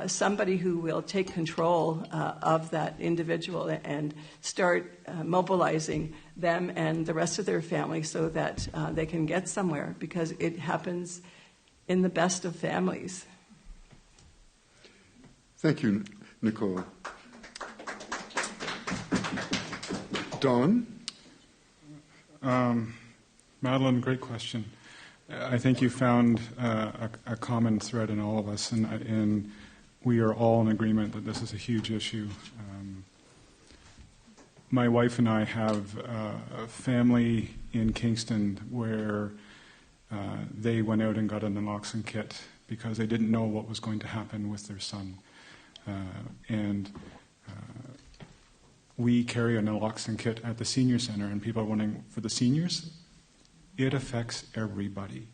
somebody who will take control of that individual and start mobilizing them and the rest of their family so that they can get somewhere, because it happens in the best of families. Thank you, Nicole. Don? Madeline, great question. I think you found a common thread in all of us, and we are all in agreement that this is a huge issue. My wife and I have a family in Kingston where they went out and got an naloxone kit because they didn't know what was going to happen with their son. We carry a naloxone kit at the senior center, and people are wondering, for the seniors, it affects everybody.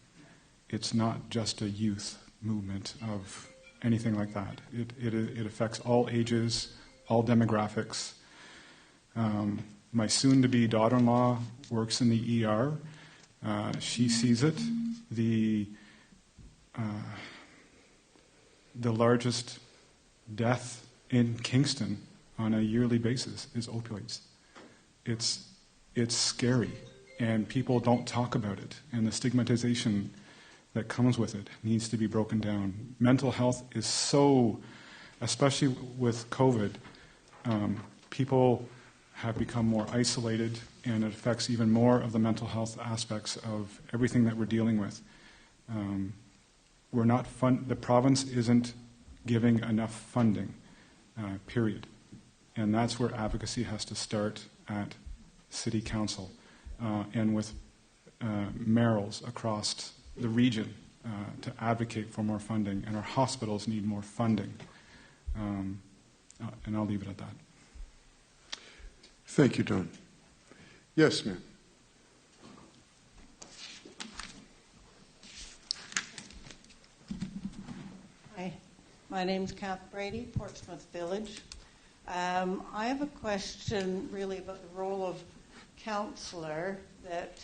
It's not just a youth movement of anything like that. It affects all ages, all demographics. My soon-to-be daughter-in-law works in the ER. She sees it. The largest death in Kingston on a yearly basis is opioids. It's scary, and people don't talk about it, and the stigmatization that comes with it needs to be broken down. Mental health is so, especially with COVID, people have become more isolated, and it affects even more of the mental health aspects of everything that we're dealing with. The province isn't giving enough funding, period. And that's where advocacy has to start at City Council and with mayors across the region to advocate for more funding. And our hospitals need more funding. And I'll leave it at that. Thank you, Don. Yes, ma'am. Hi, my name's Kath Brady, Portsmouth Village. I have a question really about the role of councillor, that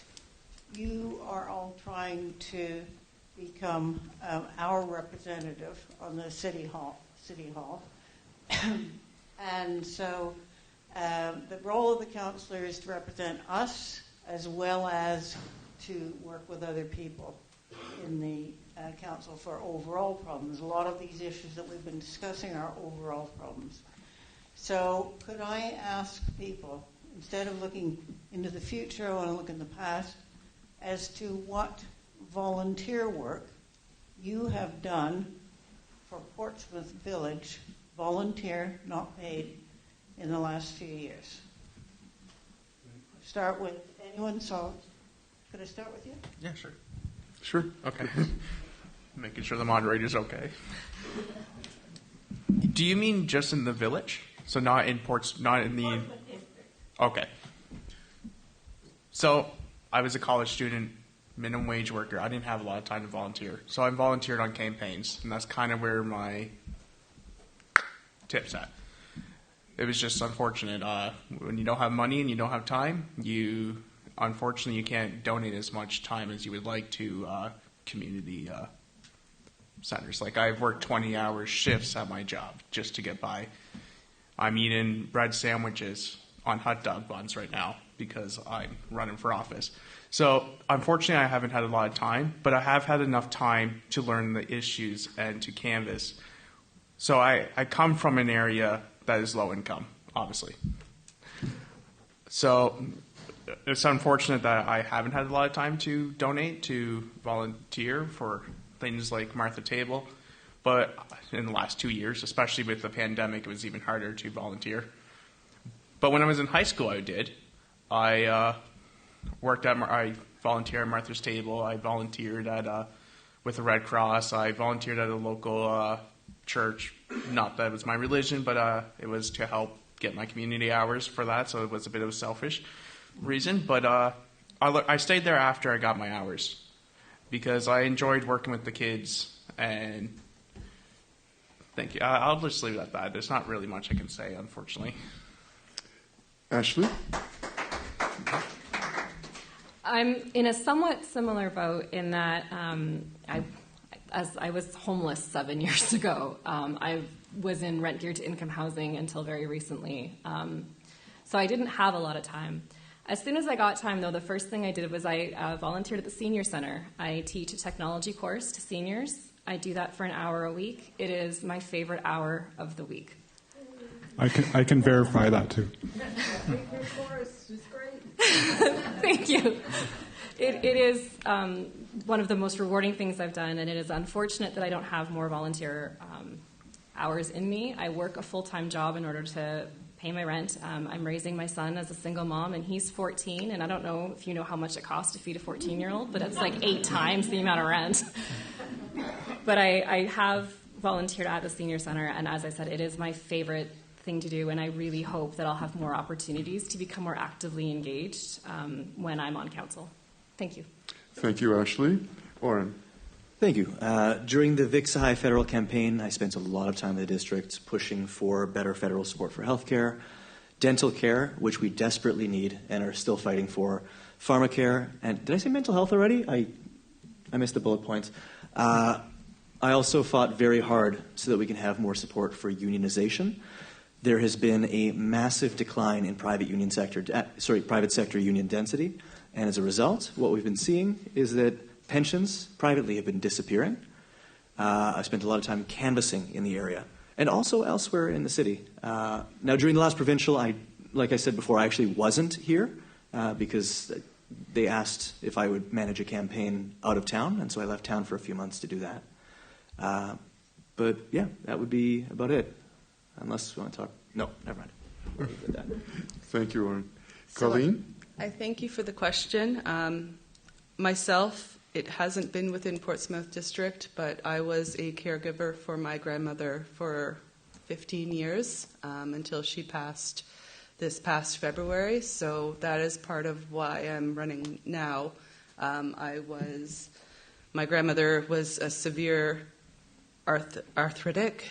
you are all trying to become our representative on the City Hall. And so the role of the councillor is to represent us as well as to work with other people in the council for overall problems. A lot of these issues that we've been discussing are overall problems. So could I ask people, instead of looking into the future, I want to look in the past, as to what volunteer work you have done for Portsmouth Village, volunteer, not paid, in the last few years. Start with anyone. So could I start with you? Yeah, sure. Sure. Okay. Making sure the moderator's okay. Do you mean just in the village? So not in the... Okay. So I was a college student, minimum wage worker. I didn't have a lot of time to volunteer. So I volunteered on campaigns, and that's kind of where my tip's at. It was just unfortunate. When you don't have money and you don't have time, unfortunately you can't donate as much time as you would like to community centers. Like, I've worked 20-hour shifts at my job just to get by. I'm eating bread sandwiches on hot dog buns right now because I'm running for office. So unfortunately I haven't had a lot of time, but I have had enough time to learn the issues and to canvass. So I come from an area that is low income, obviously. So it's unfortunate that I haven't had a lot of time to donate, to volunteer for things like Martha Table. But in the last 2 years, especially with the pandemic, it was even harder to volunteer. But when I was in high school, I did. I volunteered at Martha's Table. I volunteered with the Red Cross. I volunteered at a local church. Not that it was my religion, but it was to help get my community hours for that. So it was a bit of a selfish reason. But I stayed there after I got my hours because I enjoyed working with the kids. And thank you. I'll just leave it at that. There's not really much I can say, unfortunately. Ashley? I'm in a somewhat similar boat in that as I was homeless 7 years ago. I was in rent-geared to income housing until very recently. So I didn't have a lot of time. As soon as I got time, though, the first thing I did was I volunteered at the senior center. I teach a technology course to seniors. I do that for an hour a week. It is my favorite hour of the week. I can verify that too. Your course is great. Thank you. It is one of the most rewarding things I've done, and it is unfortunate that I don't have more volunteer hours in me. I work a full-time job in order to pay my rent. I'm raising my son as a single mom, and he's 14, and I don't know if you know how much it costs to feed a 14-year-old, but it's like 8 times the amount of rent. But I have volunteered at the senior center, and as I said, it is my favorite thing to do, and I really hope that I'll have more opportunities to become more actively engaged when I'm on council. Thank you. Thank you, Ashley. Oren. Thank you. During the Vic Sahai federal campaign, I spent a lot of time in the district pushing for better federal support for healthcare, dental care, which we desperately need and are still fighting for, pharmacare, and did I say mental health already? I missed the bullet points. I also fought very hard so that we can have more support for unionization. There has been a massive decline in private sector union density, and as a result, what we've been seeing is that pensions privately have been disappearing. I spent a lot of time canvassing in the area and also elsewhere in the city. Now, during the last provincial, like I said before, I actually wasn't here because they asked if I would manage a campaign out of town, and so I left town for a few months to do that. But yeah, that would be about it. Unless you want to talk. No, never mind. We'll leave it at that. Thank you, Oren. Colleen? I thank you for the question. Myself, it hasn't been within Portsmouth District, but I was a caregiver for my grandmother for 15 years until she passed this past February. So that is part of why I'm running now. My grandmother was a severe arthritic.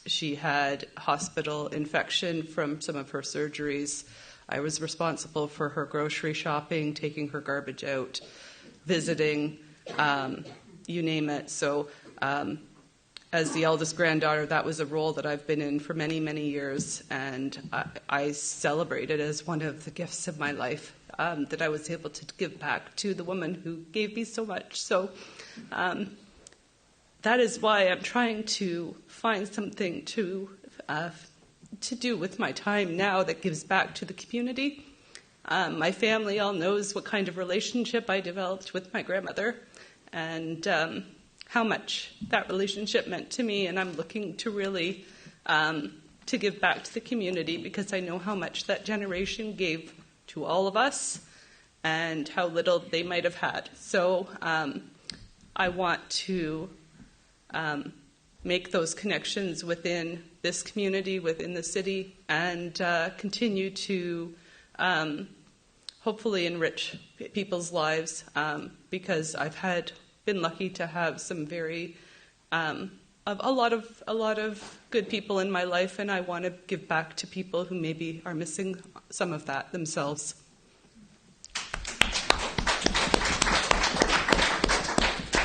She had hospital infection from some of her surgeries. I was responsible for her grocery shopping, taking her garbage out, visiting, you name it. So as the eldest granddaughter, that was a role that I've been in for many, many years, and I celebrate it as one of the gifts of my life, that I was able to give back to the woman who gave me so much. So that is why I'm trying to find something to do with my time now that gives back to the community. My family all knows what kind of relationship I developed with my grandmother and how much that relationship meant to me, and I'm looking to really to give back to the community because I know how much that generation gave to all of us and how little they might have had. So I want to make those connections within this community, within the city, and continue to hopefully enrich people's lives because I've been lucky to have some very a lot of good people in my life, and I want to give back to people who maybe are missing some of that themselves.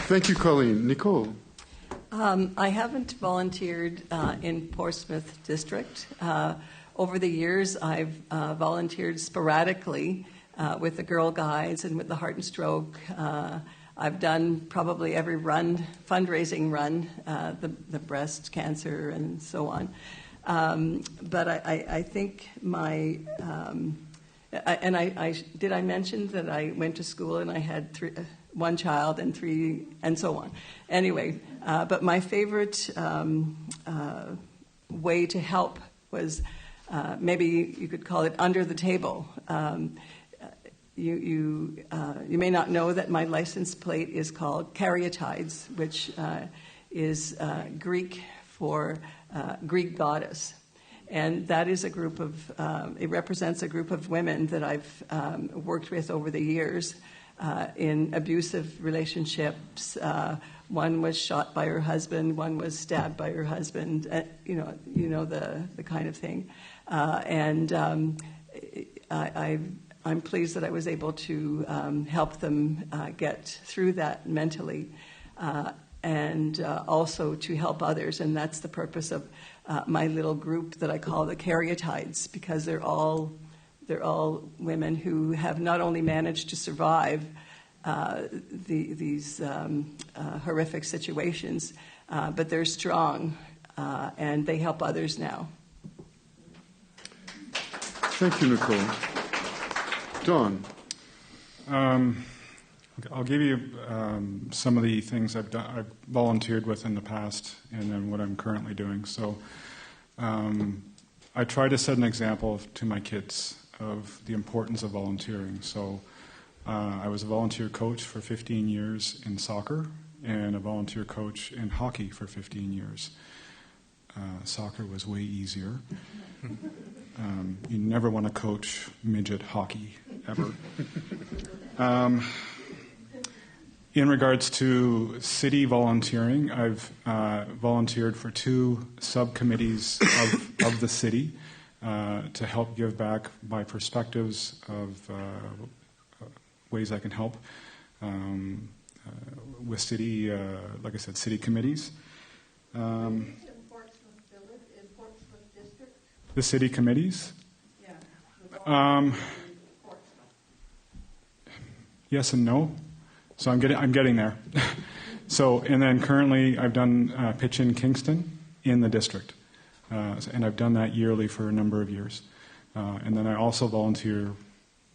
Thank you, Colleen. Nicole? I haven't volunteered in Portsmouth District. Over the years, I've volunteered sporadically with the Girl Guides and with the Heart and Stroke. I've done probably every fundraising run, the breast cancer and so on. But I think did I mention that I went to school and I had one child and 3 and so on. Anyway, but my favorite way to help was maybe you could call it under the table. You may not know that my license plate is called Caryatides, which is Greek for Greek goddess. And that is a group of, it represents a group of women that I've worked with over the years in abusive relationships. One was shot by her husband, one was stabbed by her husband, you know the kind of thing. I'm pleased that I was able to help them get through that mentally and also to help others. And that's the purpose of my little group that I call the Caryatides, because they're all women who have not only managed to survive these horrific situations, but they're strong and they help others now. Thank you, Nicole. Dawn. I'll give you some of the things I've volunteered with in the past, and then what I'm currently doing. So, I try to set an example to my kids of the importance of volunteering. So I was a volunteer coach for 15 years in soccer and a volunteer coach in hockey for 15 years. Soccer was way easier. You never want to coach midget hockey, ever. In regards to city volunteering, I've volunteered for 2 subcommittees of the city to help give back my perspectives of ways I can help with city, like I said, city committees. The city committees? Yeah. Yes and no. So I'm getting there. So, and then currently I've done pitch in Kingston in the district. And I've done that yearly for a number of years. And then I also volunteer,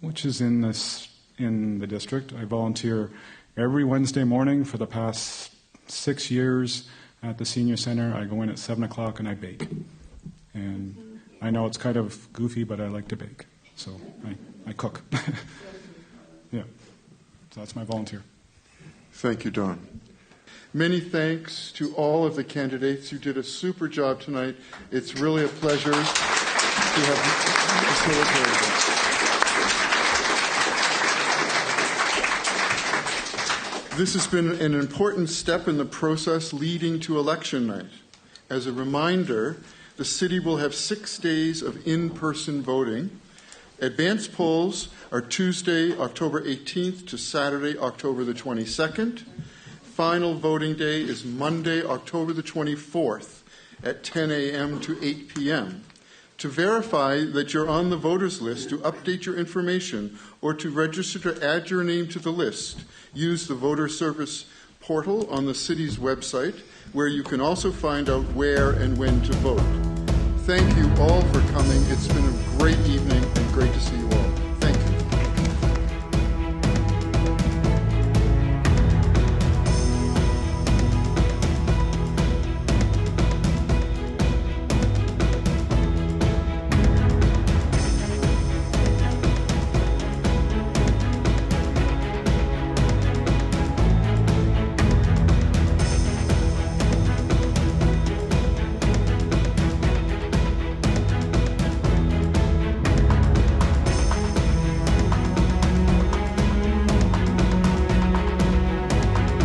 which is in the district. I volunteer every Wednesday morning for the past 6 years at the senior center. I go in at 7 o'clock and I bake. And I know it's kind of goofy, but I like to bake. So I cook. Yeah. So that's my volunteer. Thank you, Don. Many thanks to all of the candidates who did a super job tonight. It's really a pleasure to have facilitated. This has been an important step in the process leading to election night. As a reminder, the city will have 6 days of in-person voting. Advance polls are Tuesday, October 18th to Saturday, October the 22nd. Final voting day is Monday, October the 24th at 10 a.m. to 8 p.m. To verify that you're on the voters list, to update your information, or to register to add your name to the list, use the voter service portal on the city's website, where you can also find out where and when to vote. Thank you all for coming. It's been a great evening and great to see you all.